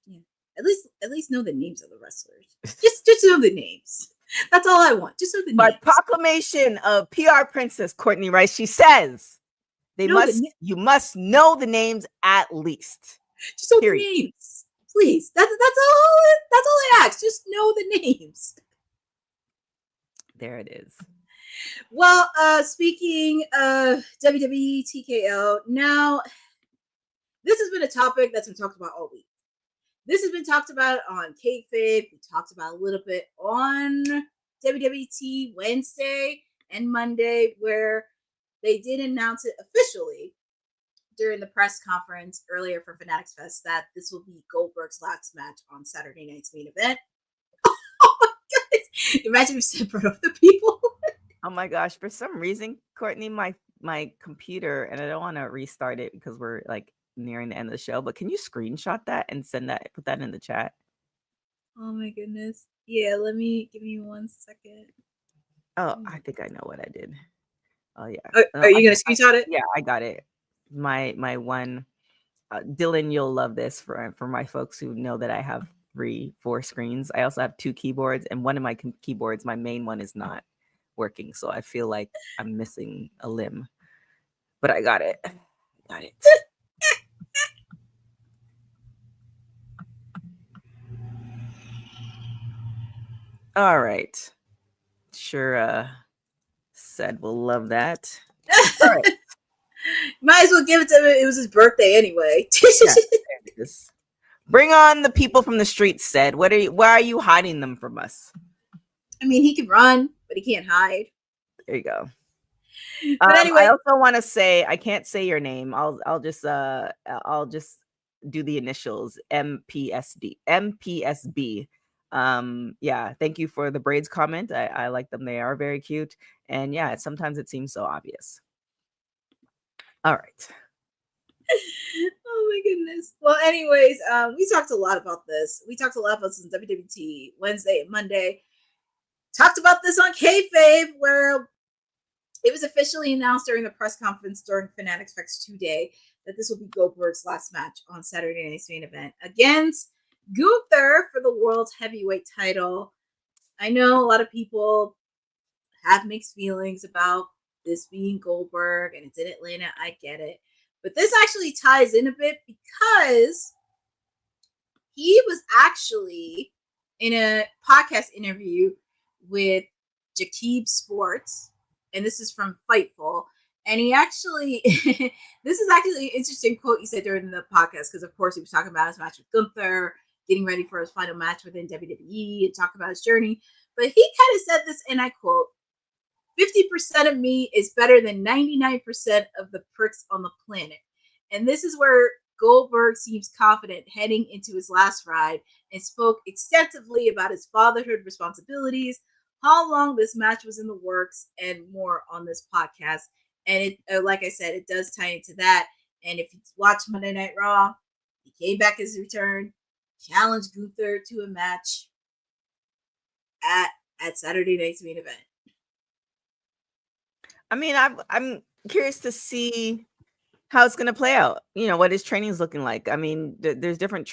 Yeah, at least know the names of the wrestlers. just know the names. That's all I want. Just know the names. By proclamation of PR Princess Courtney Rice, she says you must know the names at least. Just know the names, please. That's all I ask. Just know the names. There it is. Well, speaking of WWE TKO, now this has been a topic that's been talked about all week. This has been talked about on Kayfabe. We talked about a little bit on WWT Wednesday and Monday, where they did announce it officially during the press conference earlier for Fanatics Fest that this will be Goldberg's last match on Saturday night's main event. Oh my God. Imagine if we said front of the people. Oh my gosh. For some reason, Courtney, my computer, and I don't want to restart it because we're like nearing the end of the show, but can you screenshot that and put that in the chat? Oh my goodness. Yeah, give me 1 second. Oh, I think I know what I did. Oh yeah. Are you gonna screenshot it? Yeah, I got it. My one, Dylan, you'll love this for my folks who know that I have 3-4 screens. I also have 2 keyboards, and one of my keyboards, my main one, is not working, so I feel like I'm missing a limb. But I got it. All right. Sure, said we'll love that. All right. Might as well give it to him. It was his birthday anyway. Yeah, bring on the people from the streets, said. Why are you hiding them from us? I mean, he can run, but he can't hide. There you go. But anyway, I also want to say, I can't say your name. I'll just do the initials, MPSB. Yeah, thank you for the braids comment. I like them. They are very cute. And yeah, sometimes it seems so obvious. All right. Oh my goodness. Well, anyways, we talked a lot about this. We talked a lot about this in WWT Wednesday and Monday. Talked about this on Kayfabe, where it was officially announced during the press conference during Fanatics Fest 2 Day that this will be Goldberg's last match on Saturday Night's Main Event against Gunther for the World Heavyweight title. I know a lot of people have mixed feelings about this being Goldberg, and it's in Atlanta. I get it. But this actually ties in a bit because he was actually in a podcast interview with Jakib Sports, and this is from Fightful. And he actually, this is actually an interesting quote he said during the podcast, because of course he was talking about his match with Gunther, getting ready for his final match within WWE, and talking about his journey. But he kind of said this, and I quote, 50% of me is better than 99% of the pricks on the planet. And this is where Goldberg seems confident heading into his last ride, and spoke extensively about his fatherhood responsibilities, how long this match was in the works, and more on this podcast. And it, like I said, it does tie into that. And if you watch Monday Night Raw, he came back as a return, challenged Gunther to a match at Saturday Night's Main Event. I mean, I'm curious to see how it's going to play out. You know, what his training is looking like. I mean, there's different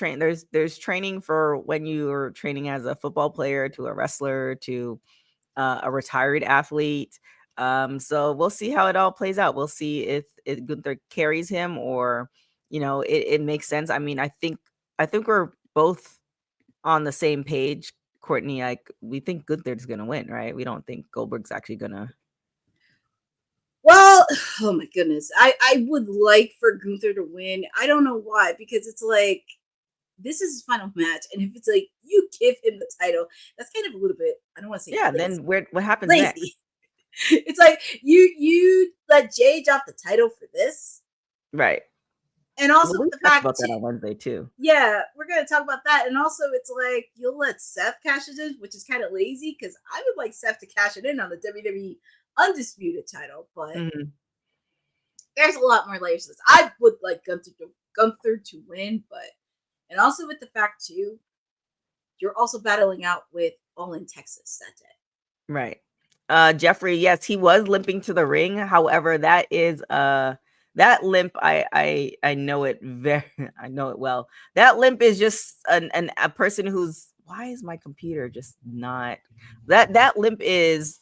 there's training for when you're training as a football player, to a wrestler, to a retired athlete. So we'll see how it all plays out. We'll see if Gunther carries him, or, you know, it makes sense. I mean, I think we're both on the same page, Courtney. Like, we think Gunther's gonna win, right? We don't think Goldberg's actually gonna. Well, oh my goodness. I would like for Gunther to win. I don't know why, because it's like, this is his final match, and if it's like you give him the title, that's kind of a little bit, I don't want to say lazy. Then what happens lazy. next? It's like you let Jay drop the title for this, right? And also we the fact about that on Wednesday too. Yeah, we're gonna talk about that, and also it's like you'll let Seth cash it in, which is kind of lazy, because I would like Seth to cash it in on the WWE Undisputed title, but there's a lot more layers to this. I would like Gunther to win, but, and also with the fact too, you're also battling out with All in Texas that day. Right. Jeffrey, yes, he was limping to the ring. However, that is that limp, I know it I know it well. That limp is just a person who's, why is my computer just not, that limp is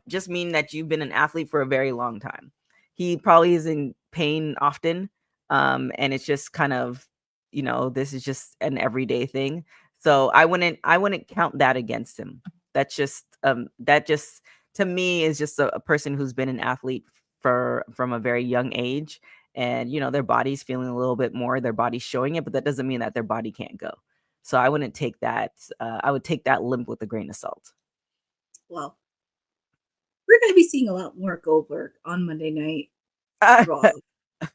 just mean that you've been an athlete for a very long time. He probably is in pain often, and it's just kind of, you know, this is just an everyday thing. So I wouldn't count that against him. That's just that just to me is just a person who's been an athlete from a very young age, and, you know, their body's feeling a little bit more, their body's showing it, but that doesn't mean that their body can't go. So I wouldn't take that. I would take that limp with a grain of salt. Well, we're going to be seeing a lot more Goldberg on Monday Night Raw.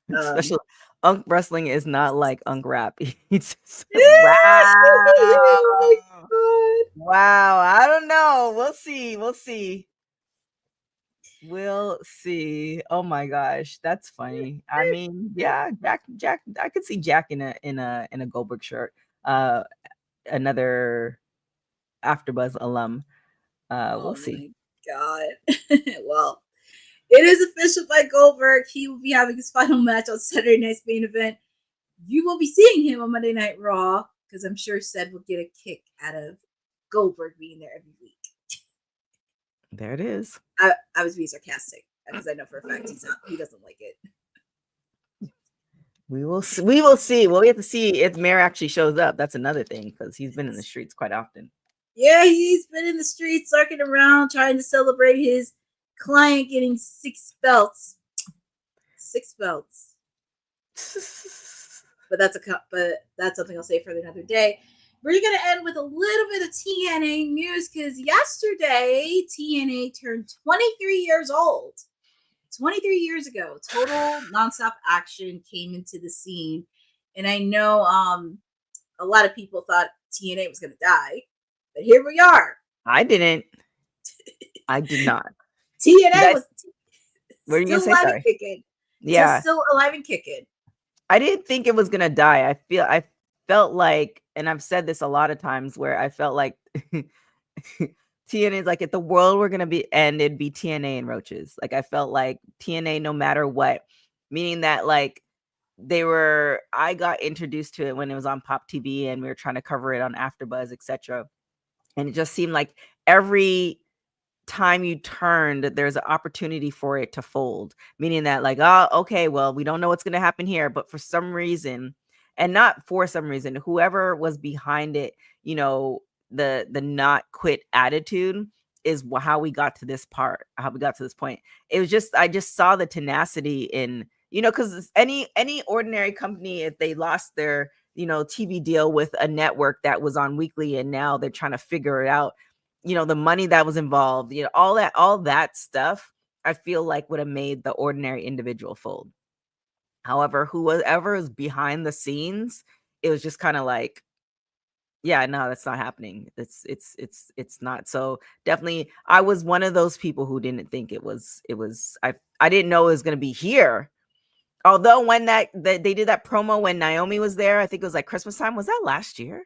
Especially Unk Wrestling is not like Unk Rap. Wow. I don't know. We'll see. We'll see. Oh my gosh, that's funny. I mean, yeah, Jack. I could see Jack in a Goldberg shirt. Another AfterBuzz alum. We'll see. God. Well, it is official by Goldberg. He will be having his final match on Saturday Night's Main Event. You will be seeing him on Monday Night Raw, because I'm sure Seth will get a kick out of Goldberg being there every week. There it is. I was being sarcastic, because I know for a fact he doesn't like it. We will see. Well, we have to see if Mayor actually shows up. That's another thing, because he's been in the streets quite often. Yeah, he's been in the streets, lurking around, trying to celebrate his client getting 6 belts. 6 belts. But that's something I'll say for another day. We're going to end with a little bit of TNA news, because yesterday TNA turned 23 years old. 23 years ago, total nonstop action came into the scene. And I know a lot of people thought TNA was going to die, but here we are. I didn't. I did not. TNA was what are you still gonna say? alive Sorry. and kicking. Yeah. Still alive and kicking. I didn't think it was gonna die. I felt like, and I've said this a lot of times, where I felt like TNA is like, if the world were gonna be end, it'd be TNA and roaches. Like I felt like TNA no matter what, meaning that like I got introduced to it when it was on Pop TV and we were trying to cover it on AfterBuzz, etc. And it just seemed like every time you turned, there's an opportunity for it to fold, meaning that like, oh, okay, well, we don't know what's going to happen here, but for some reason, and not for some reason, whoever was behind it, you know, the not quit attitude is how we got to this part, how we got to this point. It was just, I just saw the tenacity in, you know, because any ordinary company, if they lost their, you know, TV deal with a network that was on weekly and now they're trying to figure it out, you know, the money that was involved, you know, all that stuff, I feel like would have made the ordinary individual fold. However, whoever is behind the scenes, it was just kind of like, yeah, no, that's not happening. It's not. So definitely, I was one of those people who didn't think it was. I didn't know it was going to be here. Although when they did that promo when Naomi was there, I think it was like Christmas time. Was that last year? Or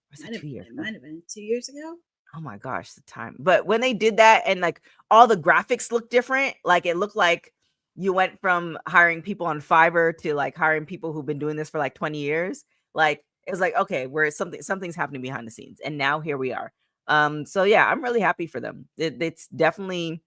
was that 2 years? It might have been 2 years ago. Oh my gosh, the time. But when they did that and like all the graphics looked different, like it looked like you went from hiring people on Fiverr to like hiring people who've been doing this for like 20 years. Like it was like, okay, where something's happening behind the scenes. And now here we are. So yeah, I'm really happy for them. It's definitely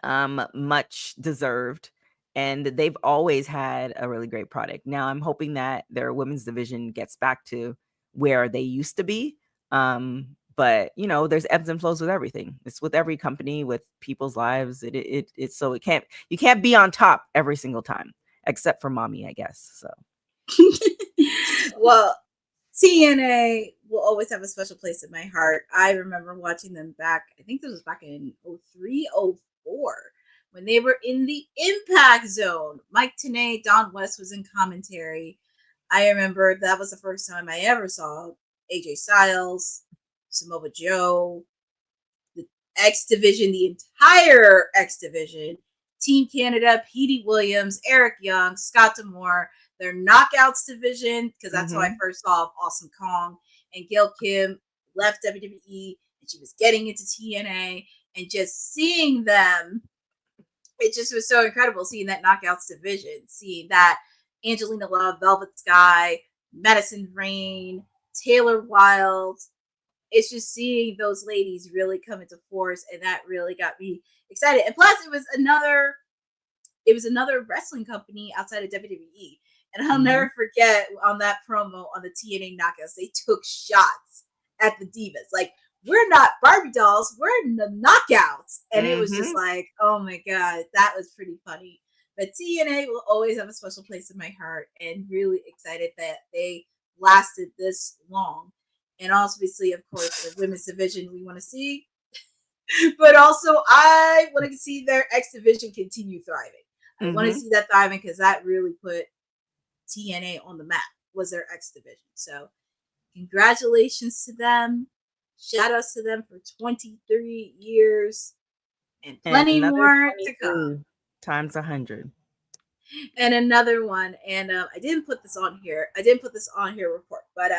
much deserved. And they've always had a really great product. Now I'm hoping that their women's division gets back to where they used to be. But you know, there's ebbs and flows with everything. It's with every company, with people's lives. It's so you can't be on top every single time, except for mommy, I guess. So well, TNA will always have a special place in my heart. I remember watching them back, I think this was back in 03, 04, when they were in the Impact Zone. Mike Tenay, Don West was in commentary. I remember that was the first time I ever saw AJ Styles, Samoa Joe, the X Division, the entire X Division, Team Canada, Petey Williams, Eric Young, Scott D'Amore, their Knockouts division, because that's how I first saw Awesome Kong, and Gail Kim left WWE and she was getting into TNA, and just seeing them, it just was so incredible seeing that Knockouts division, seeing that Angelina Love, Velvet Sky, Madison Rain, Taylor Wilde. It's just seeing those ladies really come into force, and that really got me excited. And plus, it was another wrestling company outside of WWE. And I'll never forget on that promo on the TNA Knockouts, they took shots at the Divas. Like, we're not Barbie dolls, we're in the Knockouts. And it was just like, oh my God, that was pretty funny. But TNA will always have a special place in my heart, and really excited that they lasted this long. And obviously, of course, the women's division we want to see. But also, I want to see their X division continue thriving. I want to see that thriving, because that really put TNA on the map, was their X division. So congratulations to them. Shout outs to them for 23 years and plenty more to come. Times 100. And another one. And I didn't put this on here. Report, but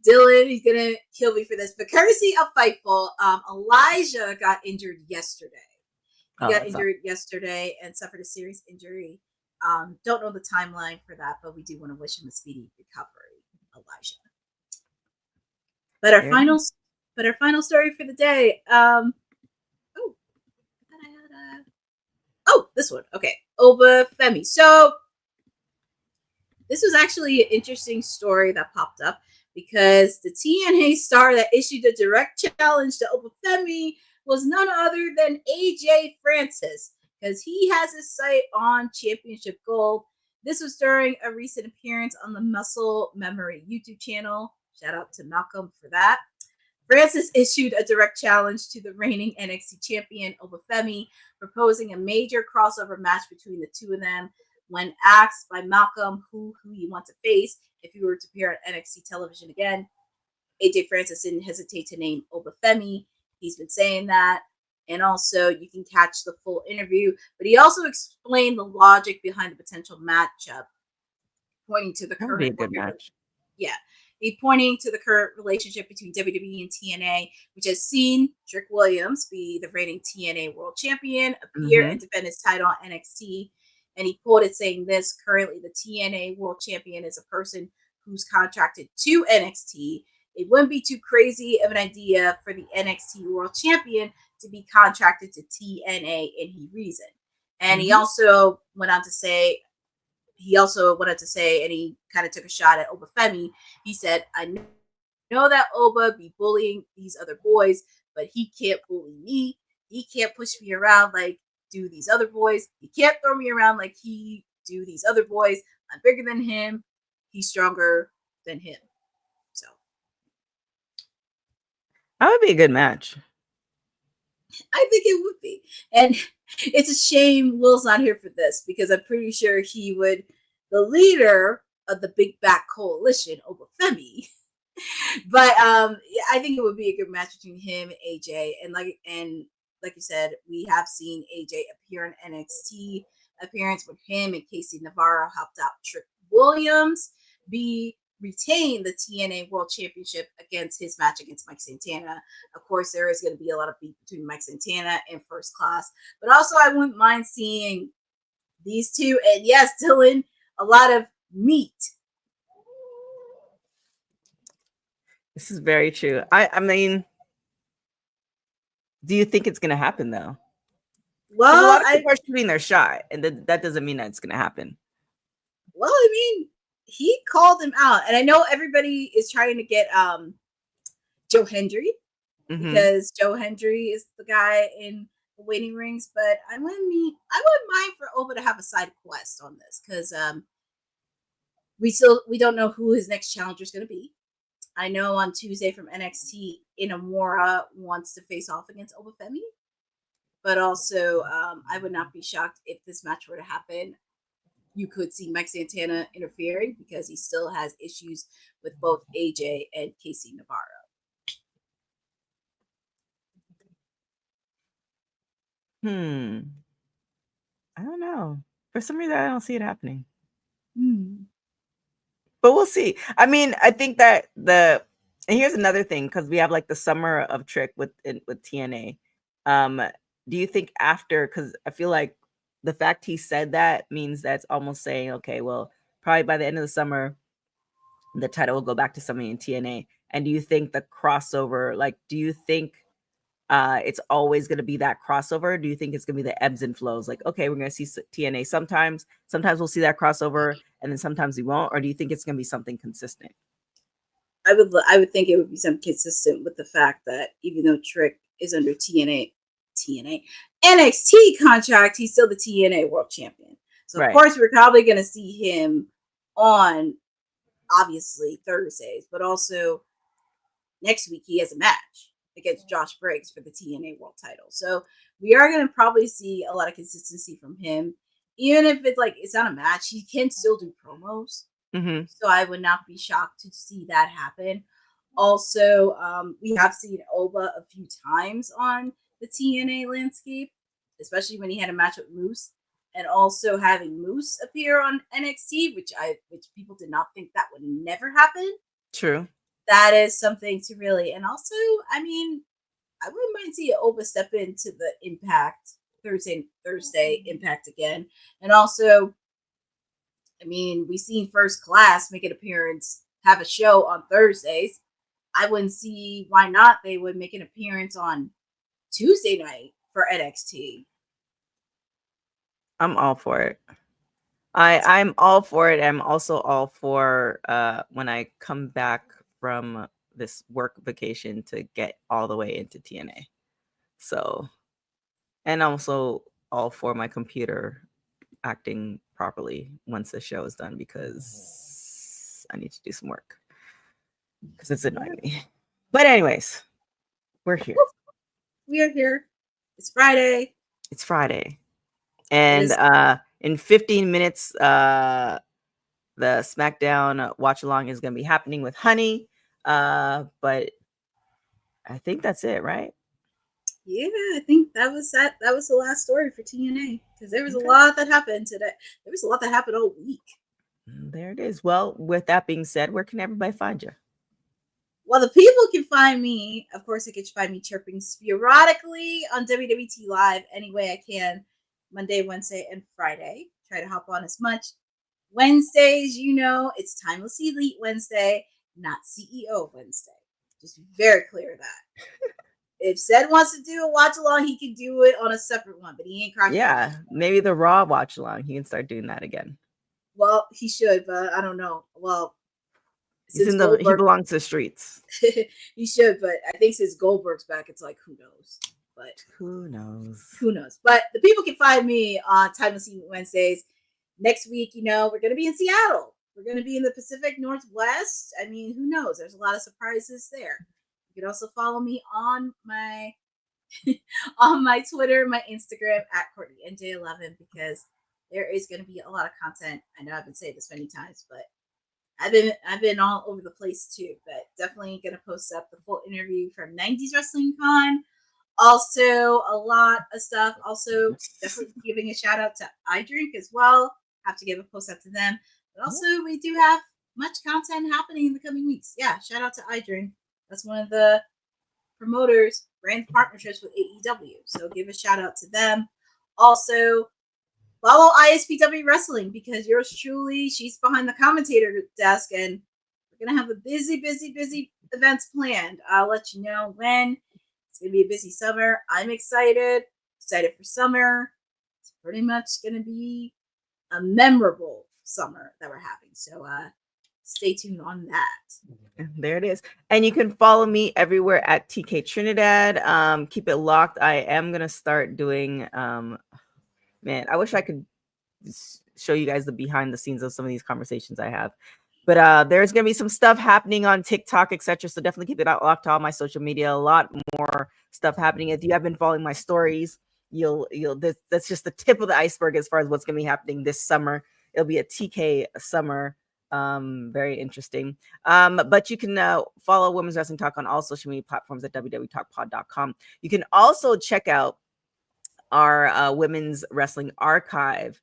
Dylan, he's gonna kill me for this. But courtesy of Fightful, Elijah got injured yesterday. He got injured yesterday and suffered a serious injury. Don't know the timeline for that, but we do want to wish him a speedy recovery, Elijah. But our final story for the day. This one. Okay, Oba Femi. So this was actually an interesting story that popped up, because the TNA star that issued a direct challenge to Oba Femi was none other than AJ Francis, because he has his sight on Championship Gold. This was during a recent appearance on the Muscle Memory YouTube channel. Shout out to Malcolm for that. Francis issued a direct challenge to the reigning NXT champion Oba Femi, proposing a major crossover match between the two of them. When asked by Malcolm who he wants to face if he were to appear on NXT television again, AJ Francis didn't hesitate to name Oba Femi. He's been saying that. And also, you can catch the full interview. But he also explained the logic behind the potential matchup pointing to the That would be a current good match. yeah, he pointing to the current relationship between WWE and TNA, which has seen Trick Williams be the reigning TNA World Champion, appear and defend his title on NXT. And he quoted saying this: currently, the TNA World Champion is a person who's contracted to NXT. It wouldn't be too crazy of an idea for the NXT World Champion to be contracted to TNA in he reason. And he also went on to say, and he kind of took a shot at Obafemi. He said, I know that Oba be bullying these other boys, but he can't bully me. He can't push me around like do these other boys. He can't throw me around like he do these other boys. I'm bigger than him. He's stronger than him. So that would be a good match. I think it would be. And it's a shame Will's not here for this, because I'm pretty sure he would, the leader of the Big Back Coalition, Obafemi. But I think it would be a good match between him and AJ. And like you said, we have seen AJ appear in NXT appearance with him and Casey Navarro helped out Trick Williams retain the TNA World Championship against his match against Mike Santana. Of course, there is going to be a lot of beef between Mike Santana and First Class, but also I wouldn't mind seeing these two. And yes, Dylan, a lot of meat. This is very true. I mean, do you think it's going to happen though? Well, a lot of people are shooting their shot, and that doesn't mean that it's going to happen. Well, I mean, he called him out, and I know everybody is trying to get Joe Hendry because Joe Hendry is the guy in the waiting rings. But I wouldn't mind for Oba to have a side quest on this, because we don't know who his next challenger is going to be. I know on Tuesday from NXT, Inamura wants to face off against Obafemi, but also I would not be shocked if this match were to happen. You could see Mike Santana interfering because he still has issues with both AJ and Casey Navarro. I don't know. For some reason, I don't see it happening. But we'll see. I mean, I think that and here's another thing, because we have like the summer of Trick with TNA. Do you think after, because I feel like the fact he said that means that's almost saying, okay, well, probably by the end of the summer, the title will go back to somebody in TNA. And do you think the crossover, like, do you think it's always going to be that crossover? Do you think it's going to be the ebbs and flows? Like, okay, we're going to see TNA sometimes we'll see that crossover, and then sometimes we won't. Or do you think it's going to be something consistent? I would think it would be something consistent with the fact that even though Trick is under NXT contract, he's still the TNA World Champion. So of course we're probably going to see him on, obviously, Thursdays, but also next week he has a match against Josh Briggs for the TNA World title. So we are going to probably see a lot of consistency from him. Even if it's not a match, he can still do promos. So I would not be shocked to see that happen. Also, we have seen Oba a few times on the TNA landscape, especially when he had a match with Moose, and also having Moose appear on NXT, which people did not think that would never happen. True. That is something to really, and also, I mean, I wouldn't mind seeing Oba step into the Impact Thursday Impact again. And also, I mean, we've seen First Class make an appearance, have a show on Thursdays. I wouldn't see why not they would make an appearance on Tuesday night for NXT. I'm all for it. I'm all for it. I'm also all for when I come back from this work vacation to get all the way into TNA. So, and also all for my computer acting properly once the show is done, because I need to do some work because it's annoying me. But anyways, we're here. We are here. It's Friday. And in 15 minutes, the SmackDown watch along is going to be happening with Honey. But I think that's it, right? Yeah, I think that was the last story for TNA, because there was a lot that happened today. There was a lot that happened all week. There it is. Well, with that being said, where can everybody find you? Well, the people can find me. Of course, they can find me chirping sporadically on WWT Live any way I can. Monday, Wednesday, and Friday. Try to hop on as much. Wednesdays, it's Timeless Elite Wednesday, not CEO Wednesday. Just be very clear of that. If Ced wants to do a watch along, he can do it on a separate one, but he ain't cracking. Yeah, maybe the Raw watch along. He can start doing that again. Well, he should, but I don't know. Well, he belongs to the streets. He should, but I think since Goldberg's back, it's like, who knows? But who knows? Who knows? But the people can find me on Timeless Elite Wednesdays. Next week, we're going to be in Seattle. We're going to be in the Pacific Northwest. I mean, who knows? There's a lot of surprises there. You can also follow me on my on my Twitter, my Instagram at CourtneyNJ11, because there is going to be a lot of content. I know I've been saying this many times, but I've been all over the place too. But definitely going to post up the full interview from 90s Wrestling Con. Also, a lot of stuff. Also, definitely giving a shout out to iDrink as well. Have to give a post out to them. But also, we do have much content happening in the coming weeks. Yeah, shout out to iDrink. That's one of the promoters, brand partnerships with AEW. So give a shout out to them. Also, follow ISPW Wrestling, because yours truly, she's behind the commentator desk, and we're going to have a busy events planned. I'll let you know when. It's going to be a busy summer. I'm excited for summer. It's pretty much going to be a memorable summer that we're having. So stay tuned on that. There it is. And you can follow me everywhere at TK Trinidad. Keep it locked. I am going to start doing, man, I wish I could show you guys the behind the scenes of some of these conversations I have. But there's going to be some stuff happening on TikTok, etc. So definitely keep it locked to all my social media. A lot more stuff happening. If you have been following my stories, that's just the tip of the iceberg as far as what's going to be happening this summer. It'll be a TK summer. Very interesting. But you can follow Women's Wrestling Talk on all social media platforms at www.talkpod.com. You can also check out our Women's Wrestling Archive.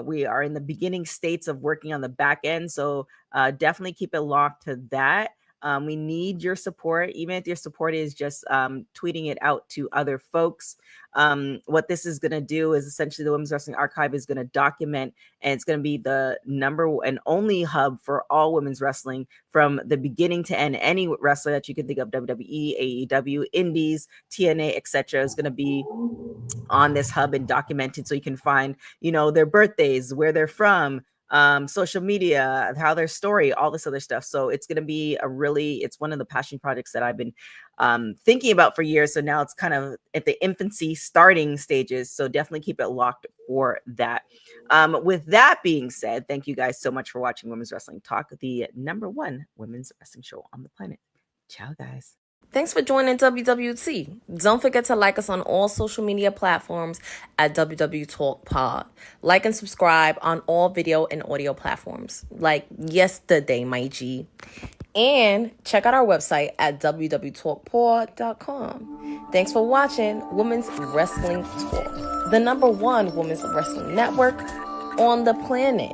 We are in the beginning states of working on the back end, so definitely keep it locked to that. We need your support, even if your support is just tweeting it out to other folks. What this is going to do is essentially the Women's Wrestling Archive is going to document, and it's going to be the number and only hub for all women's wrestling from the beginning to end. Any wrestler that you can think of, WWE, AEW, Indies, TNA, etc., is going to be on this hub and documented, so you can find, their birthdays, where they're from, social media, how their story, all this other stuff. So it's going to be it's one of the passion projects that I've been thinking about for years. So now it's kind of at the infancy starting stages. So definitely keep it locked for that. With that being said, thank you guys so much for watching Women's Wrestling Talk, the #1 women's wrestling show on the planet. Ciao, guys. Thanks for joining WWT. Don't forget to like us on all social media platforms at WW Talk Pod. Like and subscribe on all video and audio platforms, like yesterday, my G. And check out our website at www.talkpod.com. Thanks for watching Women's Wrestling Talk, the #1 women's wrestling network on the planet.